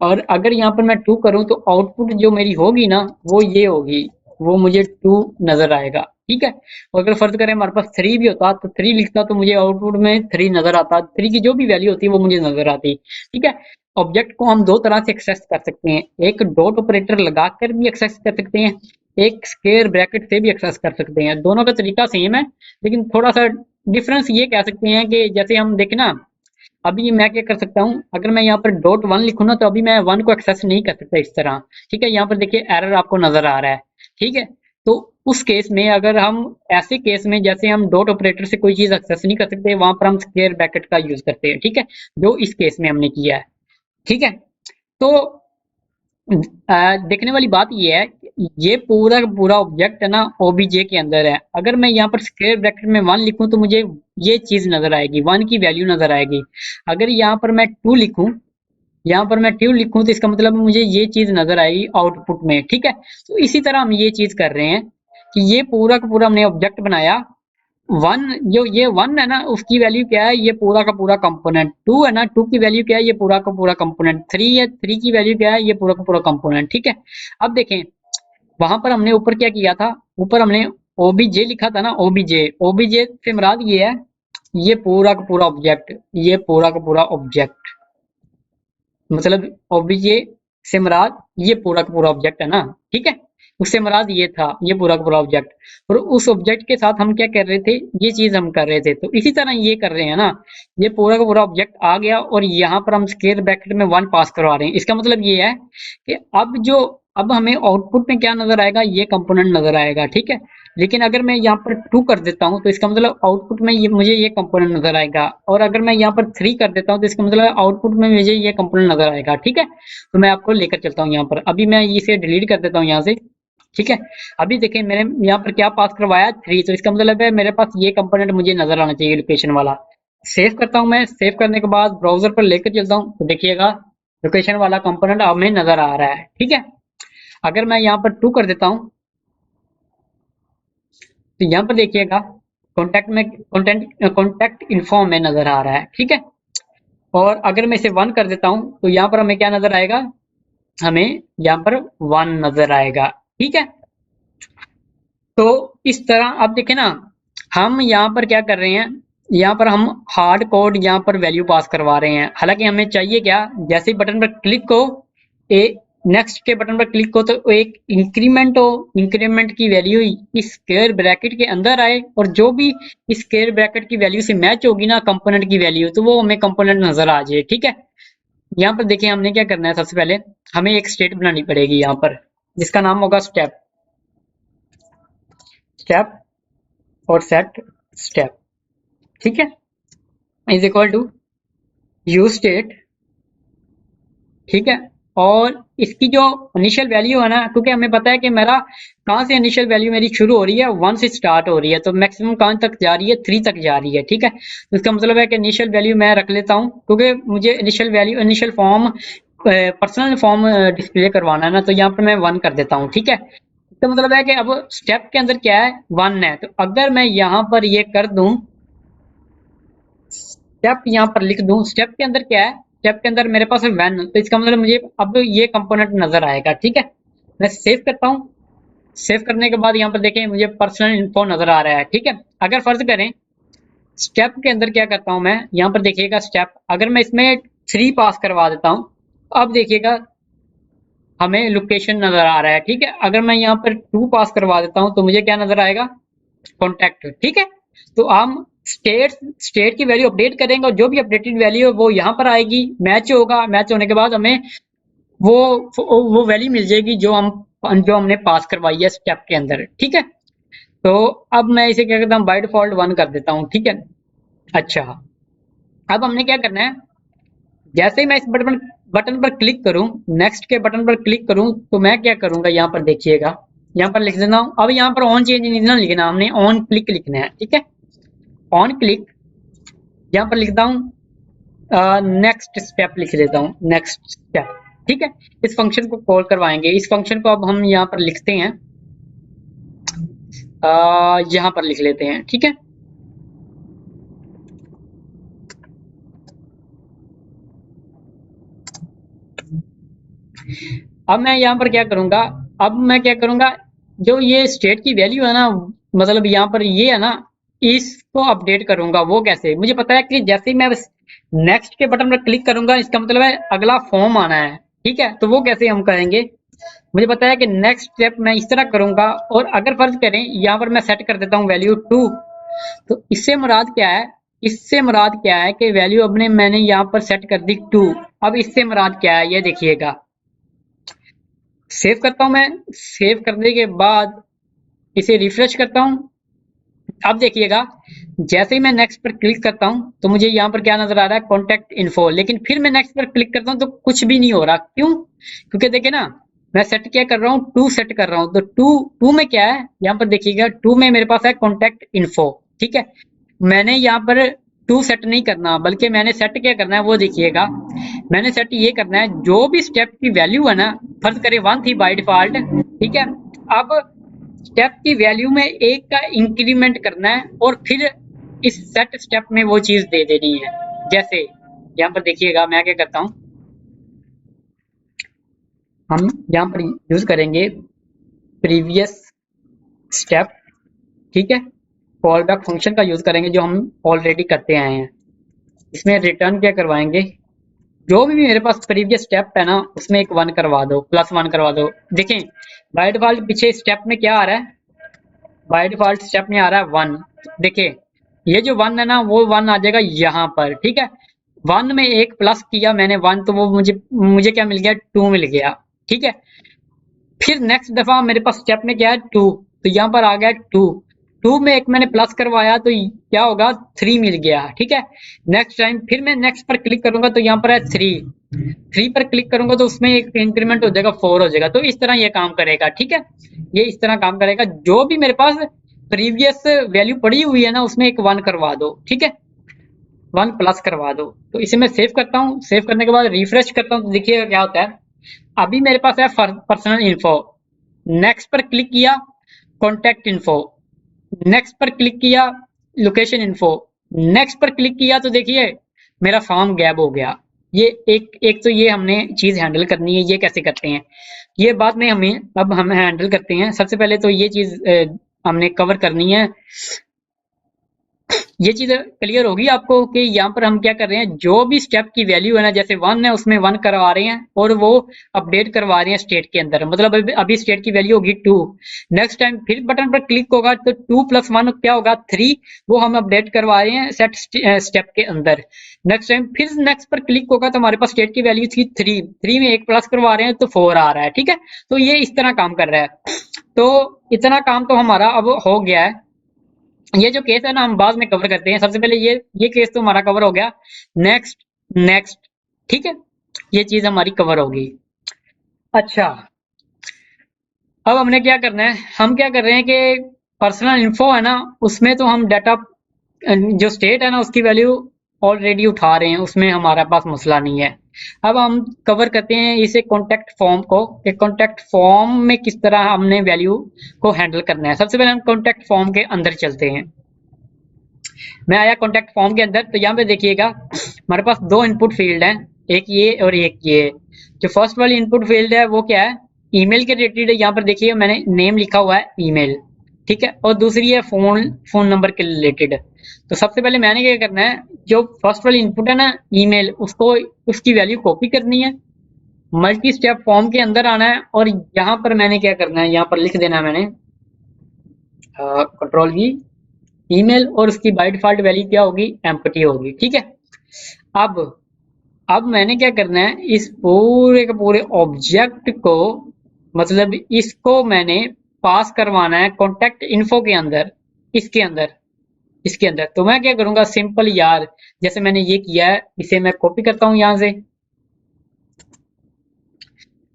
और अगर यहाँ पर मैं 2 करूँ, तो आउटपुट जो मेरी होगी ना, वो ये होगी, वो मुझे 2 नजर आएगा, ठीक है। और अगर फर्ज करें हमारे पास 3 भी होता, तो 3 लिखता, तो मुझे आउटपुट में 3 नजर आता, 3 की जो भी वैल्यू होती है वो मुझे नजर आती, ठीक है। ऑब्जेक्ट को हम दो तरह से एक्सेस कर सकते हैं, एक डॉट ऑपरेटर लगाकर भी एक्सेस कर सकते हैं, एक स्क्वायर ब्रैकेट से भी एक्सेस कर सकते हैं। दोनों का तरीका सेम है, लेकिन थोड़ा सा डिफरेंस ये कह सकते हैं कि जैसे हम देखें ना, अभी मैं क्या कर सकता हूँ, अगर मैं यहाँ पर डॉट 1 लिखूँ ना, तो अभी मैं 1 को एक्सेस नहीं कर सकता इस तरह, ठीक है। यहाँ पर देखिए एरर आपको नजर आ रहा है, ठीक है। तो उस केस में, अगर हम ऐसे केस में जैसे हम डॉट ऑपरेटर से कोई चीज एक्सेस नहीं कर सकते, वहां पर हम स्क्वायर ब्रैकेट का यूज करते हैं, ठीक है, जो इस केस में हमने किया है, ठीक है। तो देखने वाली बात ये है कि ये पूरा का पूरा ऑब्जेक्ट है ना ओबीजे के अंदर है। अगर मैं यहाँ पर स्क्वायर ब्रैकेट में 1 लिखूं, तो मुझे ये चीज नजर आएगी, 1 की वैल्यू नजर आएगी। अगर यहाँ पर मैं 2 लिखूं, यहाँ पर मैं 2 लिखूं, तो इसका मतलब मुझे ये चीज नजर आएगी आउटपुट में, ठीक है। तो इसी तरह हम ये चीज कर रहे हैं कि ये पूरा का पूरा हमने ऑब्जेक्ट बनाया, 1 जो ये 1 है ना, उसकी वैल्यू क्या है, ये पूरा का पूरा कंपोनेंट। 2 है ना, 2 की वैल्यू क्या है, ये पूरा का पूरा कंपोनेंट। 3 है, 3 की वैल्यू क्या है, ये पूरा का पूरा कंपोनेंट, ठीक है। अब देखें, वहां पर हमने ऊपर क्या किया था, ऊपर हमने ओबीजे लिखा था ना, ओबीजे, ओबीजे से मुराद ये है, ये पूरा का पूरा ऑब्जेक्ट, ये पूरा का पूरा ऑब्जेक्ट, मतलब ओबीजे से मुराद ये पूरा का पूरा ऑब्जेक्ट है ना, ठीक है। उससे मुराद ये था, ये पूरा का पूरा ऑब्जेक्ट, और उस ऑब्जेक्ट के साथ हम क्या कर रहे थे, ये चीज हम कर रहे थे। तो इसी तरह ये कर रहे हैं ना, ये पूरा का पूरा ऑब्जेक्ट आ गया, और यहाँ पर हम स्क्वायर ब्रैकेट में 1 पास करवा रहे हैं। इसका मतलब ये है कि अब हमें आउटपुट में क्या नजर आएगा, ये कंपोनेंट नजर आएगा, ठीक है। लेकिन अगर मैं यहाँ पर 2 कर देता हूँ, तो इसका मतलब आउटपुट में मुझे ये कंपोनेंट नजर आएगा, और अगर मैं यहाँ पर 3 कर देता हूँ, तो इसका मतलब आउटपुट में मुझे ये कंपोनेंट नजर आएगा, ठीक है। तो मैं आपको लेकर चलता हूँ यहाँ पर, अभी मैं इसे डिलीट कर देता हूँ यहाँ से, ठीक है। अभी देखें, मैंने यहाँ पर क्या पास करवाया, 3, तो इसका मतलब है मेरे पास ये कंपोनेंट मुझे नजर आना चाहिए, लोकेशन वाला। सेव करता हूँ मैं, सेव करने के बाद ब्राउजर पर लेकर चलता हूँ, तो देखिएगा लोकेशन वाला कंपोनेंट हमें नजर आ रहा है, ठीक है। अगर मैं यहाँ पर 2 कर देता हूँ, तो यहाँ पर देखिएगा कॉन्टेक्ट इन्फो में नजर आ रहा है, ठीक है। और अगर मैं इसे 1 कर देता हूँ, तो यहाँ पर हमें क्या नजर आएगा, हमें यहाँ पर 1 नजर आएगा, ठीक है। तो इस तरह आप देखें ना, हम यहाँ पर क्या कर रहे हैं, यहाँ पर हम हार्ड कोड यहाँ पर वैल्यू पास करवा रहे हैं। हालांकि हमें चाहिए क्या, जैसे ही बटन पर क्लिक हो, ए नेक्स्ट के बटन पर क्लिक हो, तो एक इंक्रीमेंट हो, इंक्रीमेंट की वैल्यू इस स्क्वायर ब्रैकेट के अंदर आए, और जो भी इस स्क्वायर ब्रैकेट की वैल्यू से मैच होगी ना कंपोनेंट की वैल्यू, तो वो हमें कंपोनेंट नजर आ जाए, ठीक है। यहाँ पर देखिए हमने क्या करना है, सबसे पहले हमें एक स्टेट बनानी पड़ेगी यहाँ पर, जिसका नाम होगा स्टेप, स्टेप और सेट स्टेप, ठीक है, is equal to use state, ठीक है। और इसकी जो इनिशियल वैल्यू है ना, क्योंकि हमें पता है कि मेरा कहाँ से इनिशियल वैल्यू मेरी शुरू हो रही है, 1 से स्टार्ट हो रही है, तो मैक्सिमम कहाँ तक जा रही है, 3 तक जा रही है। ठीक है, तो इसका मतलब है कि इनिशियल वैल्यू मैं रख लेता हूँ, क्योंकि मुझे initial value initial form personal form display करवाना है ना, तो यहाँ पर मैं 1 कर देता हूँ। ठीक है, इसका मतलब है कि अब स्टेप के अंदर क्या है, 1 है, तो अगर मैं यहाँ पर ये कर दूं, स्टेप यहाँ पर लिख दूं, स्टेप के अंदर क्या है, स्टेप के अंदर मेरे पास है व्हेन, तो इसका मतलब मुझे अब ये कंपोनेंट नजर आएगा। ठीक है, मैं सेव करता हूँ। सेव करने के बाद यहाँ पर देखें मुझे पर्सनल इन्फो नजर आ रहा है। ठीक है, अगर फर्ज करें स्टेप के अंदर क्या करता हूँ मैं, यहाँ पर देखिएगा स्टेप, अगर मैं इसमें 3 पास करवा देता हूँ, अब देखिएगा हमें लोकेशन नजर आ रहा है। ठीक है, अगर मैं यहाँ पर 2 पास करवा देता हूँ तो मुझे क्या नजर आएगा, कॉन्टैक्ट। ठीक है, तो हम स्टेट स्टेट की वैल्यू अपडेट करेंगे और जो भी अपडेटेड वैल्यू है वो यहाँ पर आएगी, मैच होगा, मैच होने के बाद हमें वो वो वैल्यू मिल जाएगी जो हमने पास करवाई है स्टेप के अंदर। ठीक है, तो अब मैं इसे क्या करता हूँ, बाय डिफॉल्ट 1 कर देता हूँ। ठीक है, अच्छा, अब हमने क्या करना है, जैसे ही मैं इस बटन बटन पर क्लिक करूं, नेक्स्ट के बटन पर क्लिक करूं, तो मैं क्या करूंगा, यहाँ पर देखिएगा, यहाँ पर लिख देता हूँ। अब यहाँ पर ऑन चेंज नहीं ना लिखना, हमने ऑन क्लिक लिखना है। ठीक है, ऑन क्लिक यहाँ पर लिखता हूँ, नेक्स्ट स्टेप लिख देता हूँ, नेक्स्ट स्टेप। ठीक है, इस फंक्शन को कॉल करवाएंगे, इस फंक्शन को अब हम यहाँ पर लिखते हैं, यहाँ पर लिख लेते हैं। ठीक है, अब मैं यहाँ पर क्या करूंगा, अब मैं क्या करूंगा, जो ये स्टेट की वैल्यू है ना, मतलब यहाँ पर ये है ना, इसको अपडेट करूंगा। वो कैसे, मुझे पता है कि जैसे ही मैं नेक्स्ट के बटन पर क्लिक करूंगा, इसका मतलब है अगला फॉर्म आना है। ठीक है, तो वो कैसे हम करेंगे, मुझे पता है कि नेक्स्ट स्टेप मैं इस तरह करूंगा, और अगर फर्ज करें यहाँ पर मैं सेट कर देता हूँ वैल्यू 2, तो इससे मुराद क्या है, इससे मुराद क्या है कि वैल्यू अपने मैंने यहाँ पर सेट कर दी 2। अब इससे मुराद क्या है, ये देखिएगा, सेव करता हूं मैं, सेव करने के बाद इसे रिफ्रेश करता हूं। अब देखिएगा, जैसे ही मैं नेक्स्ट पर क्लिक करता हूं तो मुझे यहाँ पर क्या नजर आ रहा है, कॉन्टैक्ट इन्फो, लेकिन फिर मैं नेक्स्ट पर क्लिक करता हूं तो कुछ भी नहीं हो रहा। क्यों, क्योंकि देखिए ना, मैं सेट क्या कर रहा हूँ, 2 सेट कर रहा हूँ, तो टू टू में क्या है, यहाँ पर देखिएगा 2 में मेरे पास है कॉन्टैक्ट इन्फो। ठीक है, मैंने यहाँ पर 2 सेट नहीं करना, बल्कि मैंने सेट क्या करना है वो देखिएगा, मैंने सेट ये करना है, जो भी स्टेप की वैल्यू है ना, फर्ज करें 1 थी बाय डिफॉल्ट। ठीक है, अब स्टेप की वैल्यू में 1 का इंक्रीमेंट करना है और फिर इस सेट स्टेप में वो चीज दे देनी है। जैसे यहाँ पर देखिएगा मैं क्या करता हूँ, हम यहाँ पर यूज करेंगे प्रीवियस स्टेप। ठीक है, कॉल बैक फंक्शन का यूज करेंगे जो हम ऑलरेडी करते आए हैं। इसमें रिटर्न क्या करवाएंगे, जो भी मेरे पास प्रीवियस स्टेप है ना, उसमें एक 1 करवा दो, +1 करवा दो। देखें बाय डिफॉल्ट पीछे स्टेप में क्या आ रहा है, बाय डिफॉल्ट स्टेप में आ रहा है 1। देखिए ये जो 1 है ना, वो 1 आ जाएगा यहाँ पर। ठीक है, 1 में एक प्लस किया मैंने 1, तो वो मुझे मुझे क्या मिल गया, 2 मिल गया। ठीक है, फिर नेक्स्ट दफा मेरे पास स्टेप में क्या है, 2, तो यहाँ पर आ गया 2। 2 में एक मैंने प्लस करवाया तो क्या होगा, 3 मिल गया। ठीक है, नेक्स्ट टाइम फिर मैं नेक्स्ट पर क्लिक करूंगा तो यहाँ पर है 3। 3 पर क्लिक करूंगा तो उसमें एक इंक्रीमेंट हो जाएगा, 4 हो जाएगा। तो इस तरह ये काम करेगा। ठीक है, ये इस तरह काम करेगा, जो भी मेरे पास प्रीवियस वैल्यू पड़ी हुई है ना, उसमें एक 1 करवा दो। ठीक है, 1 प्लस करवा दो। तो इसे मैं सेव करता हूँ, सेव करने के बाद रिफ्रेश करता हूँ तो देखिएगा क्या होता है, अभी मेरे पास है पर्सनल इन्फो, नेक्स्ट पर क्लिक किया कॉन्टैक्ट इन्फो, नेक्स्ट पर क्लिक किया लोकेशन इन्फो, नेक्स्ट पर क्लिक किया तो देखिए मेरा फॉर्म गैप हो गया। ये एक एक तो ये हमने चीज हैंडल करनी है, ये कैसे करते हैं ये बात में हमें अब हम हैंडल करते हैं। सबसे पहले तो ये चीज हमने कवर करनी है। ये चीज क्लियर होगी आपको कि यहाँ पर हम क्या कर रहे हैं, जो भी स्टेप की वैल्यू है ना, जैसे 1 है उसमें 1 करवा रहे हैं और वो अपडेट करवा रहे हैं स्टेट के अंदर, मतलब अभी स्टेट की वैल्यू होगी 2। नेक्स्ट टाइम फिर बटन पर क्लिक होगा तो 2 + 1 क्या होगा, 3, वो हम अपडेट करवा रहे हैं सेट स्टेप के अंदर। नेक्स्ट टाइम फिर नेक्स्ट पर क्लिक होगा तो हमारे पास स्टेट की वैल्यू थी 3, 3 में एक प्लस करवा रहे हैं तो 4 आ रहा है। ठीक है, तो ये इस तरह काम कर रहा है। तो इतना काम तो हमारा अब हो गया है। ये जो केस है ना, हम बाद में कवर करते हैं। सबसे पहले ये केस तो हमारा कवर हो गया। नेक्स्ट, नेक्स्ट, ठीक है, ये चीज हमारी कवर होगी। अच्छा, अब हमने क्या करना है, हम क्या कर रहे हैं कि पर्सनल इन्फो है ना, उसमें तो हम डाटा जो स्टेट है ना उसकी वैल्यू ऑलरेडी उठा रहे हैं, उसमें हमारा पास मसला नहीं है। अब हम कवर करते हैं इसे कॉन्टैक्ट फॉर्म को, कि कॉन्टैक्ट फॉर्म में किस तरह हमने वैल्यू को हैंडल करना है। सबसे पहले हम कॉन्टैक्ट फॉर्म के अंदर चलते हैं। मैं आया कॉन्टैक्ट फॉर्म के अंदर, तो यहाँ पे देखिएगा हमारे पास दो इनपुट फील्ड हैं, एक ये और एक ये। जो फर्स्ट वाली इनपुट फील्ड है वो क्या है, ईमेल के रिलेटेड है। यहाँ पर देखिए मैंने नेम लिखा हुआ है ईमेल, ठीक है, और दूसरी है फोन नंबर के रिलेटेड। तो सबसे पहले मैंने क्या करना है, जो फर्स्ट वाली इनपुट है ना ईमेल, उसको उसकी वैल्यू कॉपी करनी है, मल्टी स्टेप फॉर्म के अंदर आना है, और यहाँ पर मैंने क्या करना है, यहाँ पर लिख देना है मैंने कंट्रोल वी ईमेल, और उसकी बाय डिफॉल्ट वैल्यू क्या होगी, एम्प्टी होगी, ठीक है। अब अब मैंने क्या करना है, इस पूरे के पूरे ऑब्जेक्ट को, मतलब इसको मैंने पास करवाना है कॉन्टेक्ट इन्फो के अंदर, इसके अंदर, इसके अंदर। तो मैं क्या करूंगा, सिंपल यार, जैसे मैंने ये किया है, इसे मैं कॉपी करता हूं यहां से,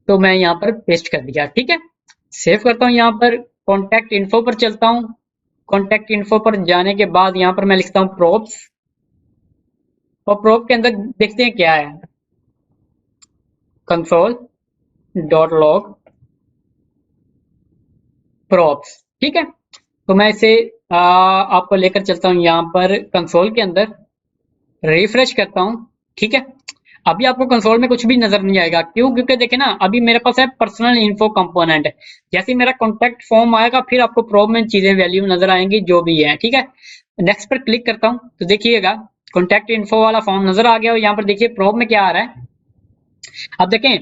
तो मैं यहाँ पर पेस्ट कर दिया, ठीक है। सेव करता हूँ, यहाँ पर कॉन्टेक्ट इन्फो पर चलता हूँ। कॉन्टेक्ट इन्फो पर जाने के बाद यहाँ पर मैं लिखता हूँ प्रोप्स, और प्रोप के अंदर देखते हैं क्या है, कंसोल डॉट लॉग प्रोप्स, ठीक है। तो मैं इसे आपको लेकर चलता हूँ यहाँ पर कंसोल के अंदर, रिफ्रेश करता हूँ, ठीक है। अभी आपको कंसोल में कुछ भी नजर नहीं आएगा, क्यों, क्योंकि देखिए ना अभी मेरे पास है पर्सनल इन्फो कंपोनेंट। जैसे ही मेरा कॉन्टैक्ट फॉर्म आएगा फिर आपको प्रोब में चीजें वैल्यू नजर आएंगी जो भी है, ठीक है। नेक्स्ट पर क्लिक करता हूँ तो देखिएगा कॉन्टैक्ट इन्फो वाला फॉर्म नजर आ गया, और यहाँ पर देखिए प्रोब में क्या आ रहा है। अब देखें,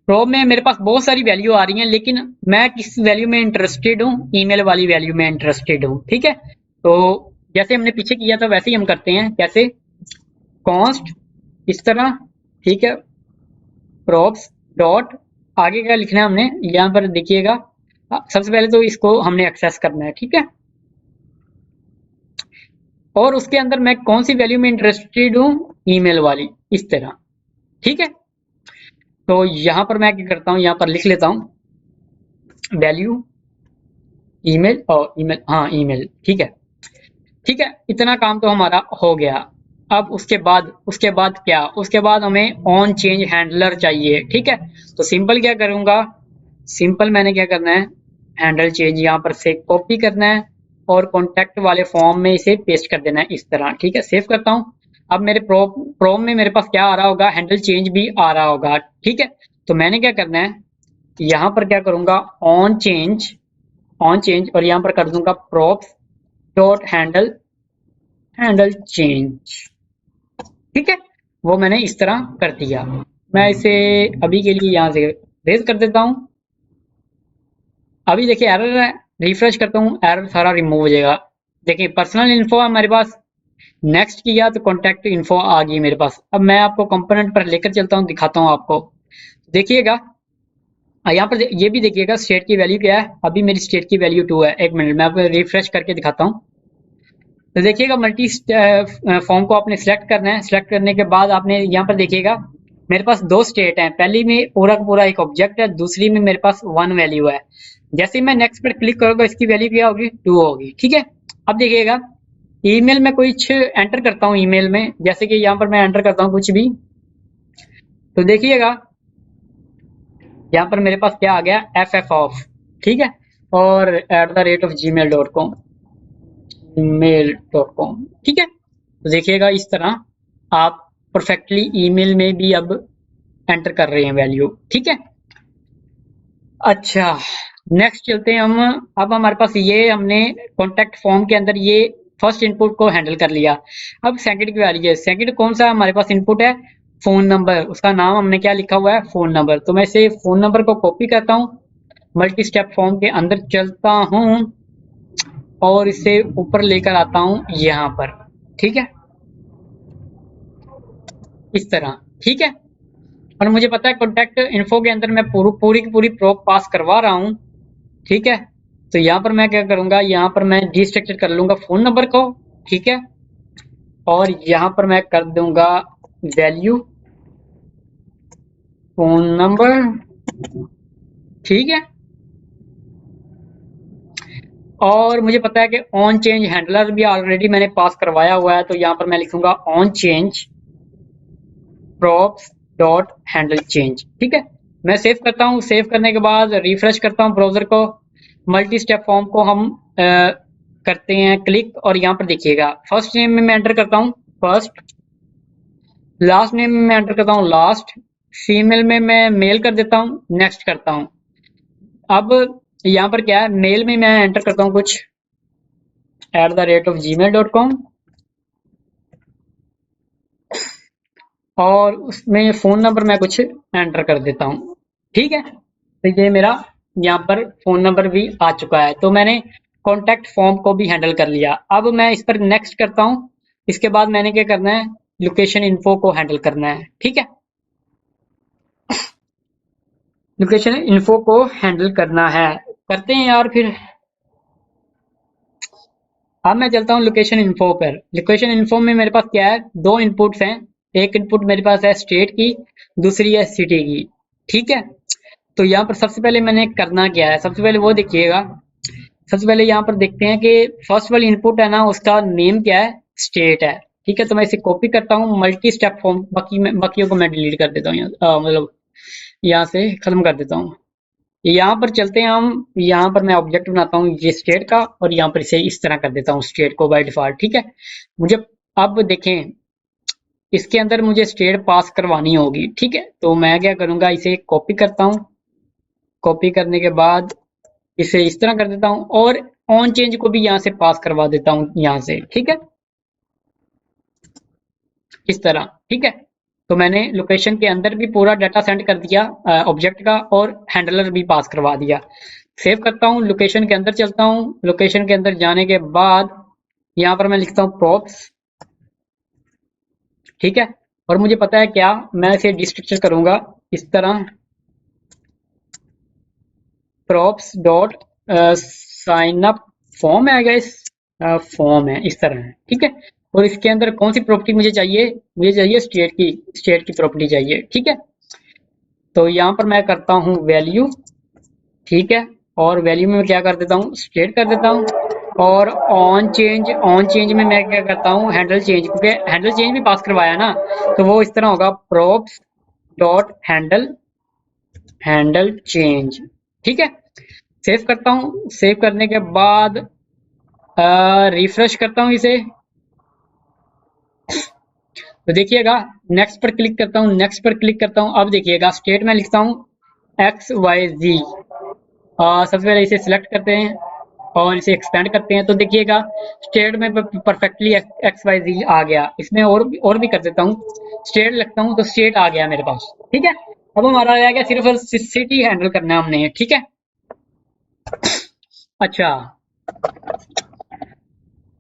प्रोब में मेरे पास बहुत सारी वैल्यू आ रही हैं, लेकिन मैं किस वैल्यू में इंटरेस्टेड हूँ, ईमेल वाली वैल्यू में इंटरेस्टेड हूँ, ठीक है। तो जैसे हमने पीछे किया था वैसे ही हम करते हैं, कैसे, कॉन्स्ट, इस तरह, ठीक है, प्रोब्स डॉट, आगे क्या लिखना है हमने, यहाँ पर देखिएगा सबसे पहले तो इसको हमने एक्सेस करना है, ठीक है। और उसके अंदर मैं कौन सी वैल्यू में इंटरेस्टेड हूँ, ईमेल वाली, इस तरह, ठीक है। तो यहाँ पर मैं क्या करता हूँ, यहाँ पर लिख लेता हूँ वैल्यू ईमेल, और ईमेल, हाँ ईमेल, ठीक है, ठीक है। इतना काम तो हमारा हो गया। अब उसके बाद क्या, उसके बाद हमें ऑन चेंज हैंडलर चाहिए, ठीक है। तो सिंपल क्या करूंगा, सिंपल मैंने क्या करना है, हैंडल चेंज यहाँ पर से कॉपी करना है, और कॉन्टैक्ट वाले फॉर्म में इसे पेस्ट कर देना है इस तरह, ठीक है। सेव करता हूँ। अब मेरे प्रोम में मेरे पास क्या आ रहा होगा, हैंडल चेंज भी आ रहा होगा, ठीक है। तो मैंने क्या करना है, यहाँ पर क्या करूंगा, ऑन चेंज, ऑन चेंज, और यहाँ पर कर दूंगा props dot handle, handle change, ठीक है। वो मैंने इस तरह कर दिया। मैं इसे अभी के लिए यहाँ से रेज कर देता हूँ। अभी देखिए एरर है, रिफ्रेश करता हूँ, एरर सारा रिमूव हो जाएगा। देखिए पर्सनल इन्फो है हमारे पास, नेक्स्ट किया तो कॉन्टैक्ट इन्फो आ गई मेरे पास। अब मैं आपको कंपोनेंट पर लेकर चलता हूँ, दिखाता हूँ आपको, देखिएगा यहाँ पर ये भी देखिएगा स्टेट की वैल्यू क्या है। अभी मेरी स्टेट की वैल्यू 2 है। एक मिनट मैं आपको रिफ्रेश करके दिखाता हूँ। तो देखिएगा मल्टी फॉर्म को आपने सिलेक्ट करना है। सिलेक्ट करने के बाद आपने यहाँ पर देखिएगा मेरे पास दो स्टेट हैं, पहली में पूरा का पूरा एक ऑब्जेक्ट है, दूसरी में मेरे पास वन वैल्यू है। जैसे ही मैं नेक्स्ट पर क्लिक करूंगा इसकी वैल्यू क्या होगी, 2 होगी, ठीक है। अब देखिएगा ईमेल में कुछ एंटर करता हूँ, ईमेल में जैसे कि यहाँ पर मैं एंटर करता हूँ कुछ भी, तो देखिएगा यहाँ पर मेरे पास क्या आ गया, एफ ऑफ, ठीक है, और @gmail.com, मेल.com, ठीक है। तो देखिएगा इस तरह आप परफेक्टली ईमेल में भी अब एंटर कर रहे हैं वैल्यू, ठीक है। अच्छा, नेक्स्ट चलते हैं हम। अब हमारे पास ये हमने कॉन्टैक्ट फॉर्म के अंदर ये फर्स्ट इनपुट को हैंडल कर लिया। अब सेकंड की बारी है। सेकंड कौन सा हमारे पास इनपुट है, फोन नंबर, उसका नाम हमने क्या लिखा हुआ है, फोन नंबर। तो मैं इसे फोन नंबर को कॉपी करता हूँ, मल्टी स्टेप फॉर्म के अंदर चलता हूँ, और इसे ऊपर लेकर आता हूँ यहाँ पर, ठीक है, इस तरह, ठीक है। और मुझे पता है कॉन्टैक्ट इन्फो के अंदर मैं पूरी की पूरी प्रोब पास करवा रहा हूँ, ठीक है। तो यहाँ पर मैं क्या करूंगा, यहाँ पर मैं डिस्ट्रक्चर कर लूंगा फोन नंबर को, ठीक है, और यहाँ पर मैं कर दूंगा वैल्यू फोन नंबर, ठीक है। और मुझे पता है कि ऑन चेंज हैंडलर भी ऑलरेडी मैंने पास करवाया हुआ है, तो यहाँ पर मैं लिखूंगा on change props dot handle change. ठीक है, मैं सेव करता हूँ। सेव करने के बाद रिफ्रेश करता हूँ ब्राउजर को। मल्टी स्टेप फॉर्म को हम करते हैं क्लिक, और यहाँ पर देखिएगा फर्स्ट नेम में मैं एंटर करता हूँ फर्स्ट, लास्ट नेम में मैं एंटर करता हूँ लास्ट, फीमेल में मैं मेल कर देता हूँ, नेक्स्ट करता हूँ। अब यहाँ पर क्या है, मेल में मैं एंटर करता हूँ कुछ @gmail.com, और उसमें फ़ोन नंबर मैं कुछ एंटर कर देता हूँ। ठीक है, तो ये मेरा यहाँ पर फ़ोन नंबर भी आ चुका है। तो मैंने कॉन्टैक्ट फॉर्म को भी हैंडल कर लिया। अब मैं इस पर नेक्स्ट करता हूँ। इसके बाद मैंने क्या करना है, लोकेशन इन्फो को हैंडल करना है। ठीक है, लोकेशन इन्फो को हैंडल करना है, करते हैं यार फिर। अब मैं चलता हूँ लोकेशन इन्फो पर। लोकेशन इन्फो में मेरे पास क्या है, दो इनपुट्स हैं। एक इनपुट मेरे पास है स्टेट की, दूसरी है सिटी की। ठीक है, तो यहाँ पर सबसे पहले मैंने करना क्या है, सबसे पहले वो देखिएगा। सबसे पहले यहाँ पर देखते हैं कि फर्स्ट वाली इनपुट है ना, उसका नेम क्या है, स्टेट है। ठीक है, तो मैं इसे कॉपी करता हूँ मल्टी स्टेप फॉर्म, बाकियों को मैं डिलीट कर देता हूँ मतलब यहाँ से खत्म कर देता हूँ। यहाँ पर चलते हैं हम, यहाँ पर मैं ऑब्जेक्ट बनाता हूँ ये स्टेट का, और यहाँ पर इसे इस तरह कर देता हूँ स्टेट को बाय डिफॉल्ट। ठीक है, मुझे अब देखें इसके अंदर मुझे स्टेट पास करवानी होगी। ठीक है, तो मैं क्या करूँगा, इसे कॉपी करता हूँ। कॉपी करने के बाद इसे इस तरह कर देता हूँ, और ऑन चेंज को भी यहाँ से पास करवा देता हूँ यहाँ से। ठीक है, इस तरह। ठीक है, तो मैंने लोकेशन के अंदर भी पूरा डाटा सेंड कर दिया ऑब्जेक्ट का, और हैंडलर भी पास करवा दिया। सेव करता हूँ, लोकेशन के अंदर चलता हूँ। लोकेशन के अंदर जाने के बाद यहाँ पर मैं लिखता हूँ props। ठीक है, और मुझे पता है क्या, मैं इसे डिस्ट्रक्चर करूंगा इस तरह, props dot sign up form है गाइस, फॉर्म है इस तरह है। ठीक है, और इसके अंदर कौन सी प्रॉपर्टी मुझे चाहिए, मुझे चाहिए स्टेट की प्रॉपर्टी चाहिए। ठीक है, तो यहाँ पर मैं करता हूँ वैल्यू। ठीक है, और वैल्यू में मैं क्या कर देता हूँ, स्टेट कर देता हूँ। और ऑन चेंज में मैं क्या करता हूँ, हैंडल चेंज, क्योंकि हैंडल चेंज भी पास करवाया ना, तो वो इस तरह होगा props डॉट हैंडल चेंज। ठीक है, सेव करता हूँ। सेव करने के बाद रिफ्रेश करता हूँ इसे, तो देखिएगा नेक्स्ट पर क्लिक करता हूँ, नेक्स्ट पर क्लिक करता हूँ। अब देखिएगा स्टेट में लिखता हूँ XYZ। सबसे पहले इसे सिलेक्ट करते हैं और इसे एक्सपेंड करते हैं, तो देखिएगा स्टेट में परफेक्टली XYZ आ गया। इसमें और भी कर देता हूँ, स्टेट लिखता हूँ तो स्टेट आ गया मेरे पास। ठीक है, अब हमारा रह गया सिर्फ सिटी हैंडल करना है हमने। ठीक है, अच्छा,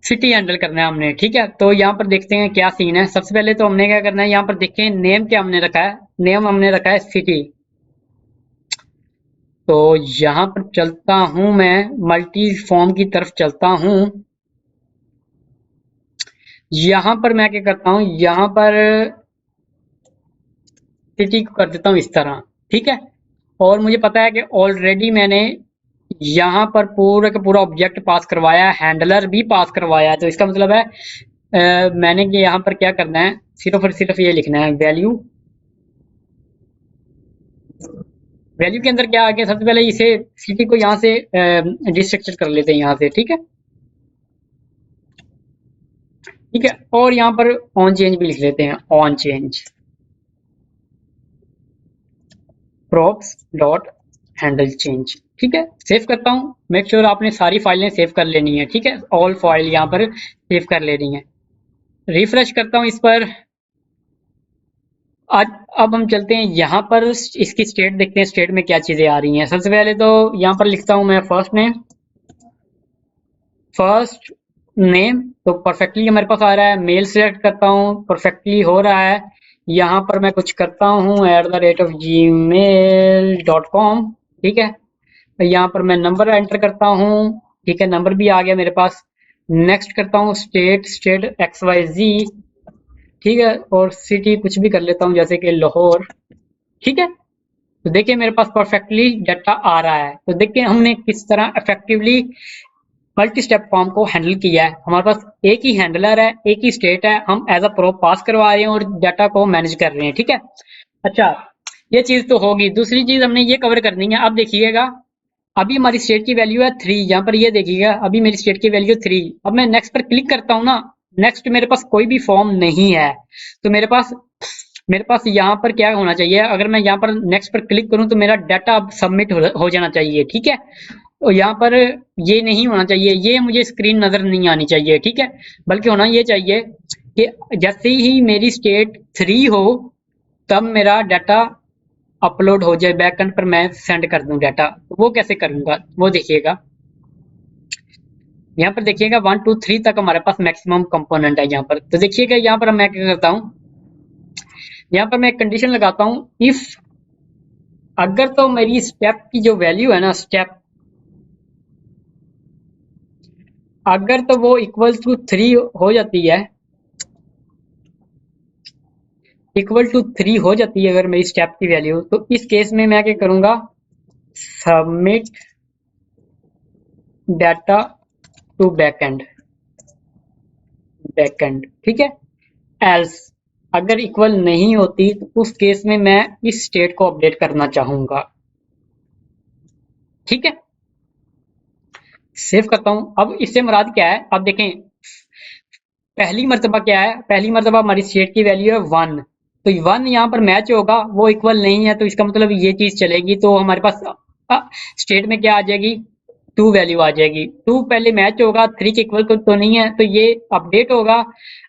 सिटी हैंडल करना है हमने। ठीक है, तो यहाँ पर देखते हैं क्या सीन है। सबसे पहले तो हमने क्या करना है, यहाँ पर देखें नेम क्या हमने रखा है, नेम हमने रखा है सिटी। तो यहाँ पर चलता हूँ मैं, मल्टी फॉर्म की तरफ चलता हूँ। यहाँ पर मैं क्या करता हूँ, यहाँ पर सिटी को कर देता हूँ इस तरह। ठीक है, और मुझे पता है कि ऑलरेडी मैंने यहाँ पर पूरा का पूरा ऑब्जेक्ट पास करवाया है, हैंडलर भी पास करवाया है। तो इसका मतलब है मैंने कि यहाँ पर क्या करना है, सिर्फ और सिर्फ ये लिखना है वैल्यू। वैल्यू के अंदर क्या आ गया, सबसे पहले इसे सिटी को यहाँ से डिस्ट्रक्चर कर लेते हैं यहाँ से। ठीक है, ठीक है, और यहाँ पर ऑन चेंज भी लिख लेते हैं, on change props dot handle change. ठीक है, सेव करता हूँ। मेक श्योर आपने सारी फाइलें सेव कर लेनी है। ठीक है, ऑल फाइल यहाँ पर सेव कर लेनी है। रिफ्रेश करता हूँ इस पर। आज अब हम चलते हैं यहाँ पर, इसकी स्टेट देखते हैं, स्टेट में क्या चीजें आ रही हैं। सबसे पहले तो यहाँ पर लिखता हूँ मैं फर्स्ट नेम, तो परफेक्टली हमारे पास आ रहा है। मेल सेलेक्ट करता हूँ, परफेक्टली हो रहा है। यहाँ पर मैं कुछ करता हूँ @gmail.com। ठीक है, यहाँ पर मैं नंबर एंटर करता हूँ। ठीक है, नंबर भी आ गया मेरे पास। नेक्स्ट करता हूँ स्टेट XYZ। ठीक है, और सिटी कुछ भी कर लेता हूँ, जैसे कि लाहौर। ठीक है, तो देखिए मेरे पास परफेक्टली डाटा आ रहा है। तो देखिए हमने किस तरह इफेक्टिवली मल्टी स्टेप फॉर्म को हैंडल किया है। हमारे पास एक ही हैंडलर है, एक ही स्टेट है, हम एज अ प्रोब पास करवा रहे हैं और डाटा को मैनेज कर रहे हैं। ठीक है, अच्छा ये चीज तो होगी। दूसरी चीज हमने ये कवर करनी है। अब देखिएगा अभी हमारी स्टेट की वैल्यू है 3, यहाँ पर ये देखिएगा अभी मेरी स्टेट की वैल्यू 3। अब मैं नेक्स्ट पर क्लिक करता हूँ ना, नेक्स्ट मेरे पास कोई भी फॉर्म नहीं है। तो मेरे पास यहाँ पर क्या होना चाहिए, अगर मैं यहाँ पर नेक्स्ट पर क्लिक करूँ तो मेरा डाटा अब सबमिट हो जाना चाहिए। ठीक है, तो यहाँ पर ये नहीं होना चाहिए, ये मुझे स्क्रीन नजर नहीं आनी चाहिए। ठीक है, बल्कि होना ये चाहिए कि जैसे ही मेरी स्टेट 3 हो तब मेरा डाटा अपलोड हो जाए, बैकएंड पर मैं सेंड कर दूं डाटा। वो कैसे करूंगा वो देखिएगा। यहाँ पर देखिएगा 1 2 3 तक हमारे पास मैक्सिमम कंपोनेंट है यहाँ पर। तो देखिएगा यहाँ पर मैं क्या करता हूँ, यहाँ पर मैं एक कंडीशन लगाता हूँ, इफ अगर तो मेरी स्टेप की जो वैल्यू है ना, स्टेप अगर तो वो इक्वल टू 3 हो जाती है, इक्वल टू 3 हो जाती है अगर मेरी स्टेप की वैल्यू, तो इस केस में मैं क्या करूंगा, सबमिट डाटा टू बैकएंड। ठीक है, एल्स अगर इक्वल नहीं होती तो उस केस में मैं इस स्टेट को अपडेट करना चाहूंगा। ठीक है, सेव करता हूं। अब इससे मुराद क्या है, अब देखें पहली मर्तबा क्या है, पहली मर्तबा हमारी स्टेट की वैल्यू है 1, तो 1 यहाँ पर मैच होगा, वो इक्वल नहीं है तो इसका मतलब ये चीज चलेगी। तो हमारे पास स्टेट में क्या आ जाएगी, 2 वैल्यू आ जाएगी। 2 पहले मैच होगा, 3 के इक्वल तो नहीं है, तो ये अपडेट होगा,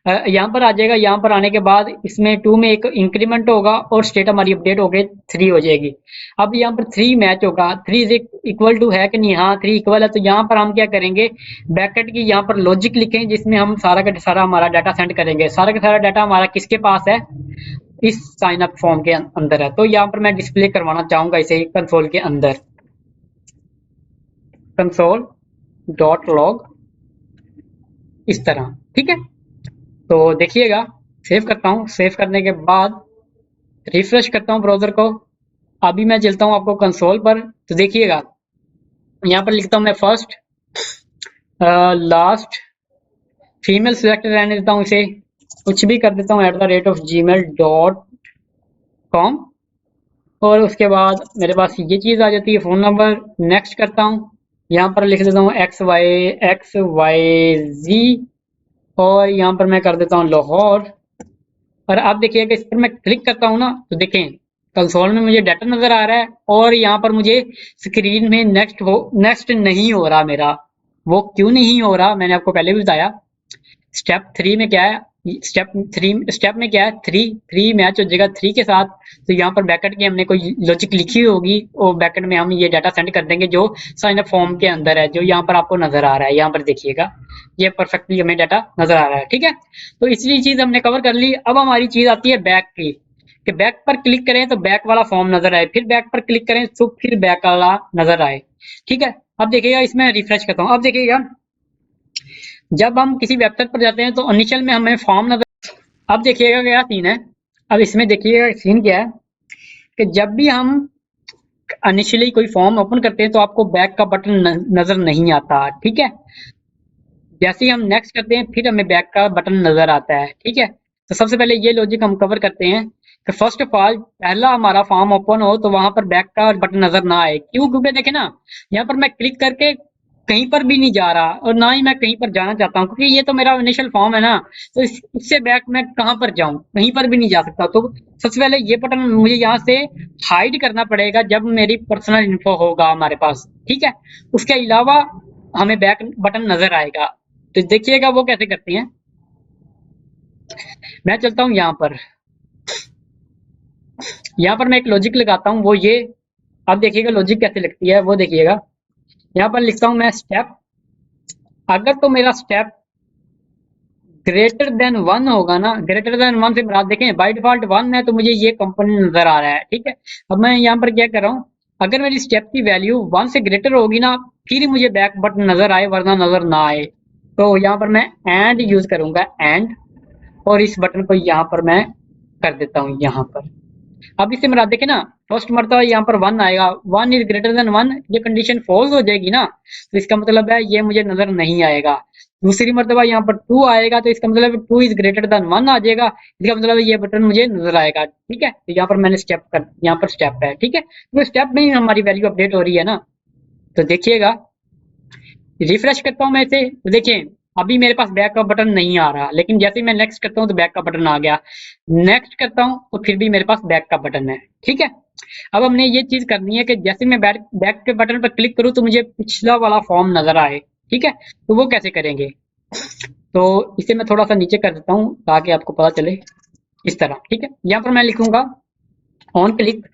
यहाँ पर आ जाएगा। यहाँ पर आने के बाद इसमें 2 में एक इंक्रीमेंट होगा और स्टेट हमारी अपडेट हो गई 3 हो जाएगी। अब यहाँ पर 3 मैच होगा, 3 इज इक्वल टू है कि नहीं, हाँ 3 इक्वल है। तो यहाँ पर हम क्या करेंगे, ब्रैकेट की यहाँ पर लॉजिक लिखेंगे जिसमें हम सारा का सारा हमारा डाटा सेंड करेंगे। सारा का सारा डाटा हमारा किसके पास है, इस साइन अप फॉर्म के अंदर है। तो यहाँ पर मैं डिस्प्ले करवाना चाहूंगा इसे कंसोल के अंदर, कंसोल डॉट लॉग इस तरह। ठीक है, तो देखिएगा सेव करता हूँ। सेव करने के बाद रिफ्रेश करता हूँ ब्राउजर को। अभी मैं चलता हूँ आपको कंसोल पर, तो देखिएगा यहाँ पर लिखता हूँ मैं फर्स्ट लास्ट फीमेल सिलेक्ट रहने देता हूँ, इसे कुछ भी कर देता हूँ @gmail.com। और उसके बाद मेरे पास ये चीज़ आ जाती है, फ़ोन नंबर। नेक्स्ट करता हूँ, यहाँ पर लिख देता हूँ XYZ और यहाँ पर मैं कर देता हूँ लाहौर। और आप देखिएगा इस पर मैं क्लिक करता हूँ ना, तो देखें कंसोल में मुझे डाटा नजर आ रहा है और यहाँ पर मुझे स्क्रीन में नेक्स्ट नहीं हो रहा मेरा। वो क्यों नहीं हो रहा, मैंने आपको पहले भी बताया। स्टेप 3 में क्या है, स्टेप में क्या है, 3 मैच हो जाएगा 3 के साथ। तो यहाँ पर बैकेट की हमने कोई लॉजिक लिखी होगी और बैकेट में हम ये डाटा सेंड कर देंगे जो साइन अप फॉर्म के अंदर है, जो यहाँ पर आपको नजर आ रहा है। यहाँ पर देखिएगा ये परफेक्टली हमें डाटा नजर आ रहा है। ठीक है, तो इसलिए चीज हमने कवर कर ली। अब हमारी चीज आती है बैक की, कि बैक पर क्लिक करें तो बैक वाला फॉर्म नजर आए, फिर बैक पर क्लिक करें तो फिर बैक वाला नजर आए। ठीक है, अब देखिएगा इसमें रिफ्रेश करता हूँ। अब देखिएगा जब हम किसी वेबसाइट पर जाते हैं तो इनिशियल में हमें फॉर्म नजर, अब देखिएगा क्या सीन है। अब इसमें देखिएगा सीन क्या है कि जब भी हम इनिशियली कोई फॉर्म ओपन करते हैं तो आपको बैक का बटन नजर नहीं आता। ठीक है, जैसे ही हम नेक्स्ट करते हैं फिर हमें बैक का बटन नजर आता है। ठीक है, तो सबसे पहले ये लॉजिक हम कवर करते हैं कि फर्स्ट ऑफ ऑल पहला हमारा फॉर्म ओपन हो तो वहां पर बैक का बटन नजर ना आए। क्यों, क्योंकि देखे ना यहाँ पर मैं क्लिक करके कहीं पर भी नहीं जा रहा और ना ही मैं कहीं पर जाना चाहता हूँ, क्योंकि ये तो मेरा इनिशियल फॉर्म है ना। तो इससे बैक मैं कहाँ पर जाऊँ, कहीं पर भी नहीं जा सकता। तो सबसे पहले ये बटन मुझे यहाँ से हाइड करना पड़ेगा जब मेरी पर्सनल इन्फो होगा हमारे पास। ठीक है, उसके अलावा हमें बैक बटन नजर आएगा। तो देखिएगा वो कैसे करती हैं। मैं चलता हूँ यहाँ पर, यहाँ पर मैं एक लॉजिक लगाता हूँ, वो ये, अब देखिएगा लॉजिक कैसे लगती है वो देखिएगा। यहाँ पर लिखता हूँ मैं स्टेप, अगर तो मेरा स्टेप ग्रेटर देन 1 होगा ना, ग्रेटर देन 1 से मुराद देखें बाय डिफॉल्ट 1 है तो मुझे ये कंपोनेंट नजर आ रहा है। ठीक है, अब मैं यहाँ पर क्या कर रहा हूँ, अगर मेरी स्टेप की वैल्यू 1 से ग्रेटर होगी ना फिर मुझे बैक बटन नजर आए, वरना नजर ना आए। तो यहाँ पर मैं एंड यूज करूंगा, एंड, और इस बटन को यहाँ पर मैं कर देता हूँ यहाँ पर। अब इससे मेरा देखे ना, फर्स्ट मरतबा यहाँ पर 1 आएगा, 1 इज ग्रेटर देन 1, ये कंडीशन फॉल्स हो जाएगी ना, तो इसका मतलब है ये मुझे नजर नहीं आएगा। दूसरी मरतबा यहाँ पर 2 आएगा तो इसका मतलब 2 इज ग्रेटर देन 1 आ जाएगा, इसका मतलब ये बटन मुझे नजर आएगा। ठीक है, तो यहाँ पर मैंने यहाँ पर स्टेप है। ठीक है, तो स्टेप में ही हमारी वैल्यू अपडेट हो रही है ना। तो देखिएगा, रिफ्रेश करता हूँ मैं इसे, तो देखिए अभी मेरे पास बैक का बटन नहीं आ रहा, लेकिन जैसे ही मैं नेक्स्ट करता हूँ तो बैक का बटन आ गया। नेक्स्ट करता हूँ तो फिर भी मेरे पास बैक का बटन है। ठीक है, अब हमने ये चीज करनी है कि जैसे मैं बैक बैक के बटन पर क्लिक करूँ तो मुझे पिछला वाला फॉर्म नजर आए। ठीक है, तो वो कैसे करेंगे, तो इसे मैं थोड़ा सा नीचे कर देता हूँ ताकि आपको पता चले, इस तरह। ठीक है, यहाँ पर मैं लिखूंगा on click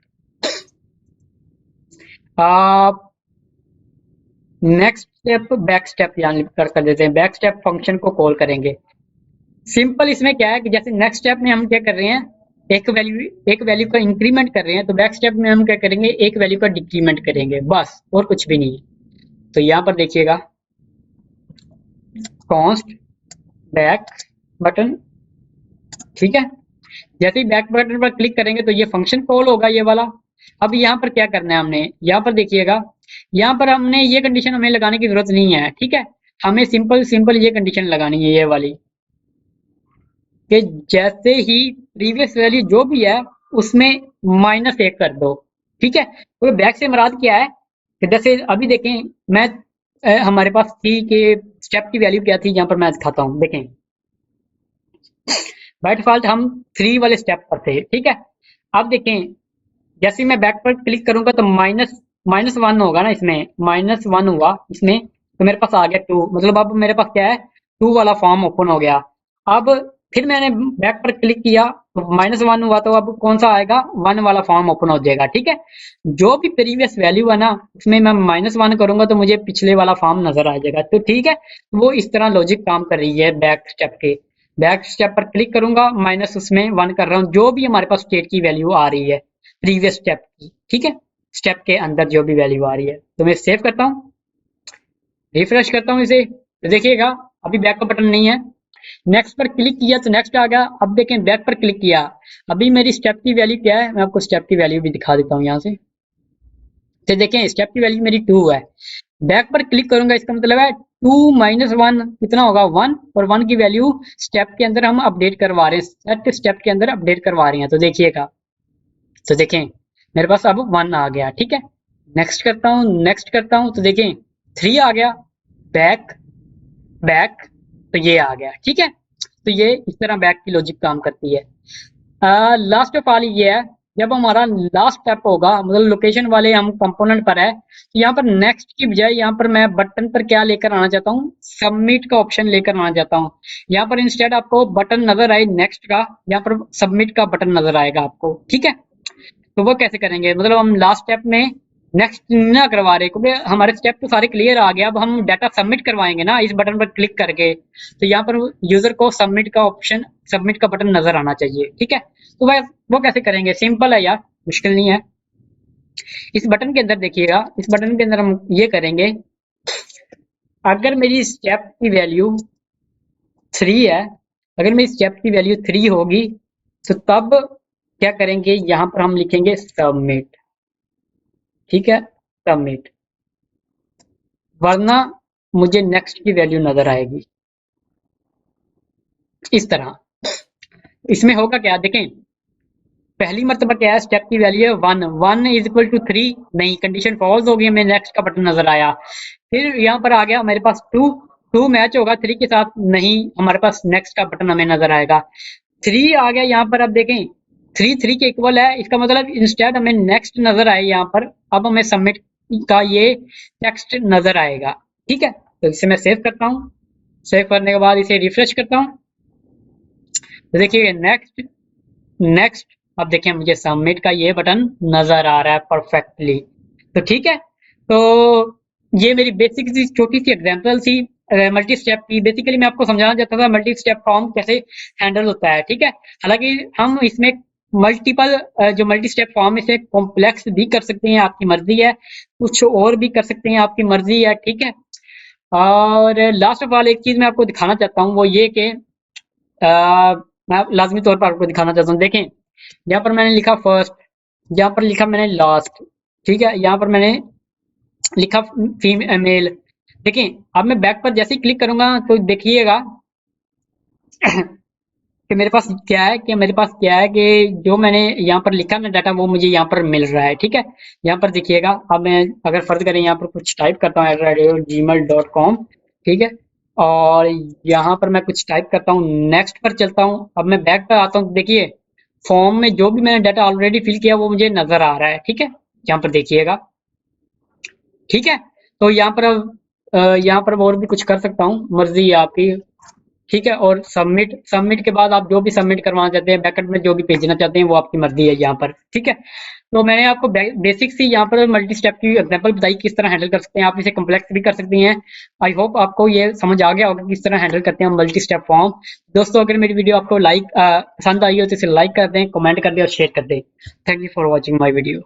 next step back step, यानी कर देते हैं, बैक स्टेप फंक्शन को कॉल करेंगे। सिंपल इसमें क्या है कि जैसे नेक्स्ट स्टेप में हम क्या कर रहे हैं, एक वैल्यू का इंक्रीमेंट कर रहे हैं, तो बैक स्टेप में हम क्या करेंगे, एक वैल्यू का डिक्रीमेंट करेंगे, बस और कुछ भी नहीं है। तो यहाँ पर देखिएगा, कॉन्स्ट बैक बटन। ठीक है, जैसे ही बैक बटन पर क्लिक करेंगे तो ये फंक्शन कॉल होगा, ये वाला। अब यहाँ पर क्या करना है हमने, यहाँ पर देखिएगा, यहाँ पर हमने ये कंडीशन हमें लगाने की जरूरत नहीं है। ठीक है, हमें सिंपल सिंपल ये कंडीशन लगानी है, ये वाली, कि जैसे ही प्रीवियस वैल्यू जो भी है उसमें -1 कर दो। ठीक है, तो बैक से मुराद क्या है कि जैसे अभी देखें, मैं हमारे पास थी कि स्टेप की वैल्यू क्या थी, यहाँ पर मैं दिखाता हूँ। देखें, बाय डिफॉल्ट हम 3 वाले स्टेप पर थे। ठीक है, अब देखें, जैसे ही मैं बैक पर क्लिक करूंगा तो -1 होगा ना, इसमें -1 हुआ इसमें, तो मेरे पास आ गया 2, मतलब अब मेरे पास क्या है, 2 वाला फॉर्म ओपन हो गया। अब फिर मैंने बैक पर क्लिक किया तो -1 हुआ, तो अब कौन सा आएगा, 1 वाला फॉर्म ओपन हो जाएगा। ठीक है, जो भी प्रीवियस वैल्यू है ना, उसमें मैं -1 करूंगा तो मुझे पिछले वाला फॉर्म नजर आ जाएगा। तो ठीक है, वो इस तरह लॉजिक काम कर रही है बैक स्टेप के। बैक स्टेप पर क्लिक करूंगा, माइनस उसमें 1 कर रहा हूँ, जो भी हमारे पास स्टेट की वैल्यू आ रही है प्रीवियस स्टेप की। ठीक है, स्टेप के अंदर जो भी वैल्यू आ रही है, तो मैं सेव करता हूँ, रिफ्रेश करता हूँ इसे, तो देखिएगा अभी बैक का बटन नहीं है। नेक्स्ट पर क्लिक किया तो नेक्स्ट आ गया। अब देखें, बैक पर क्लिक किया, अभी मेरी स्टेप की वैल्यू क्या है, मैं आपको स्टेप की वैल्यू भी दिखा देता हूँ यहाँ से। तो देखें, स्टेप की वैल्यू मेरी 2 है। बैक पर क्लिक करूंगा, इसका मतलब है 2 - 1 कितना होगा, 1, और 1 की वैल्यू स्टेप के अंदर हम अपडेट करवा रहे हैं, सेट स्टेप के अंदर अपडेट करवा रहे हैं। तो देखिएगा, तो देखें मेरे पास अब 1 आ गया। ठीक है, नेक्स्ट करता हूँ, नेक्स्ट करता हूँ, तो देखें 3 आ गया, बैक बैक, तो ये आ गया। ठीक है, तो ये इस तरह बैक की लॉजिक काम करती है। लास्ट ऑफ ऑल ये है, जब हमारा लास्ट स्टेप होगा, मतलब लोकेशन वाले हम कंपोनेंट पर है, तो यहाँ पर नेक्स्ट की बजाय यहाँ पर मैं बटन पर क्या लेकर आना चाहता हूँ, सबमिट का ऑप्शन लेकर आना चाहता हूँ। यहाँ पर इंस्टेड आपको बटन नजर आए नेक्स्ट का, यहाँ पर सबमिट का बटन नजर आएगा आपको। ठीक है, तो वो कैसे करेंगे, मतलब हम लास्ट स्टेप में नेक्स्ट ना करवा रहे, क्योंकि हमारे स्टेप तो सारे क्लियर आ गया, अब हम डाटा सबमिट करवाएंगे ना इस बटन पर क्लिक करके, तो यहाँ पर यूजर को सबमिट का ऑप्शन, सबमिट का बटन नजर आना चाहिए। ठीक है, तो वह वो कैसे करेंगे, सिंपल है यार, मुश्किल नहीं है। इस बटन के अंदर देखिएगा, इस बटन के अंदर हम ये करेंगे, अगर मेरी स्टेप की वैल्यू 3 है, अगर मेरी स्टेप की वैल्यू 3 होगी, तो तब क्या करेंगे, यहाँ पर हम लिखेंगे सबमिट। ठीक है, सबमिट, वरना मुझे नेक्स्ट की वैल्यू नजर आएगी इस तरह। इसमें होगा क्या, देखें, पहली मर्तबा क्या है, स्टेप की वैल्यू है 1, 1 इज इक्वल टू 3, नहीं, कंडीशन फॉल्स हो गई, हमें नेक्स्ट का बटन नजर आया। फिर यहाँ पर आ गया मेरे पास 2, 2 मैच होगा 3 के साथ, नहीं, हमारे पास नेक्स्ट का बटन हमें नजर आएगा। 3 आ गया यहाँ पर, अब देखें 3 3 के इक्वल है, इसका मतलब इंस्टेड हमें नेक्स्ट नजर आए यहाँ पर, अब हमें सबमिट का ये टेक्स्ट नजर आएगा। ठीक है, तो इसे मैं सेव करता हूँ, सेव करने के बाद इसे रिफ्रेश करता हूँ, तो देखिए नेक्स्ट, नेक्स्ट, अब देखिए मुझे सबमिट का ये बटन नजर आ रहा है परफेक्टली। तो ठीक है, तो ये मेरी बेसिक सी छोटी सी एग्जांपल थी मल्टी स्टेप की। बेसिकली मैं आपको समझाना चाहता था मल्टी स्टेप फॉर्म कैसे हैंडल होता है। ठीक है, हालांकि हम इसमें मल्टीपल जो मल्टी स्टेप फॉर्म इसे कॉम्प्लेक्स भी कर सकते हैं, आपकी मर्जी है, कुछ और भी कर सकते हैं, आपकी मर्जी है। ठीक है, और लास्ट ऑफ ऑल एक चीज मैं आपको दिखाना चाहता हूँ, वो ये कि मैं लाजमी तौर पर आपको दिखाना चाहता हूँ, देखें यहाँ पर मैंने लिखा फर्स्ट, यहाँ पर लिखा मैंने लास्ट, ठीक है, यहाँ पर मैंने लिखा फीमेल। देखिए अब मैं बैक पर जैसे ही क्लिक करूंगा तो देखिएगा कि मेरे पास क्या है कि जो मैंने यहाँ पर लिखा ना डाटा वो मुझे यहाँ पर मिल रहा है, ठीक है। यहाँ पर देखिएगा, अब मैं अगर फर्ज करें यहाँ पर कुछ टाइप करता हूँ @gmail.com, ठीक है, और यहाँ पर मैं कुछ टाइप करता हूँ, नेक्स्ट पर चलता हूँ। अब मैं बैक पर आता हूँ, देखिए फॉर्म में जो भी मैंने डाटा ऑलरेडी फिल किया वो मुझे नजर आ रहा है, ठीक है। यहाँ पर देखिएगा, ठीक है। तो यहाँ पर यहाँ पर और भी कुछ कर सकता हूँ, मर्जी है आपकी, ठीक है। और सबमिट के बाद आप जो भी सबमिट करवाना चाहते हैं, बैकएंड में जो भी भेजना चाहते हैं वो आपकी मर्जी है यहाँ पर, ठीक है। तो मैंने आपको बेसिक सी यहाँ पर मल्टी स्टेप की एग्जांपल बताई, किस तरह हैंडल कर सकते हैं। आप इसे कम्प्लेक्स भी कर सकती हैं। आई होप आपको ये समझ आ गया होगा किस तरह हैंडल करते हैं मल्टी स्टेप फॉर्म। दोस्तों अगर मेरी वीडियो आपको पसंद आई हो तो इसे लाइक कर दें, कमेंट कर दें और शेयर कर दें। Thank you for watching my video.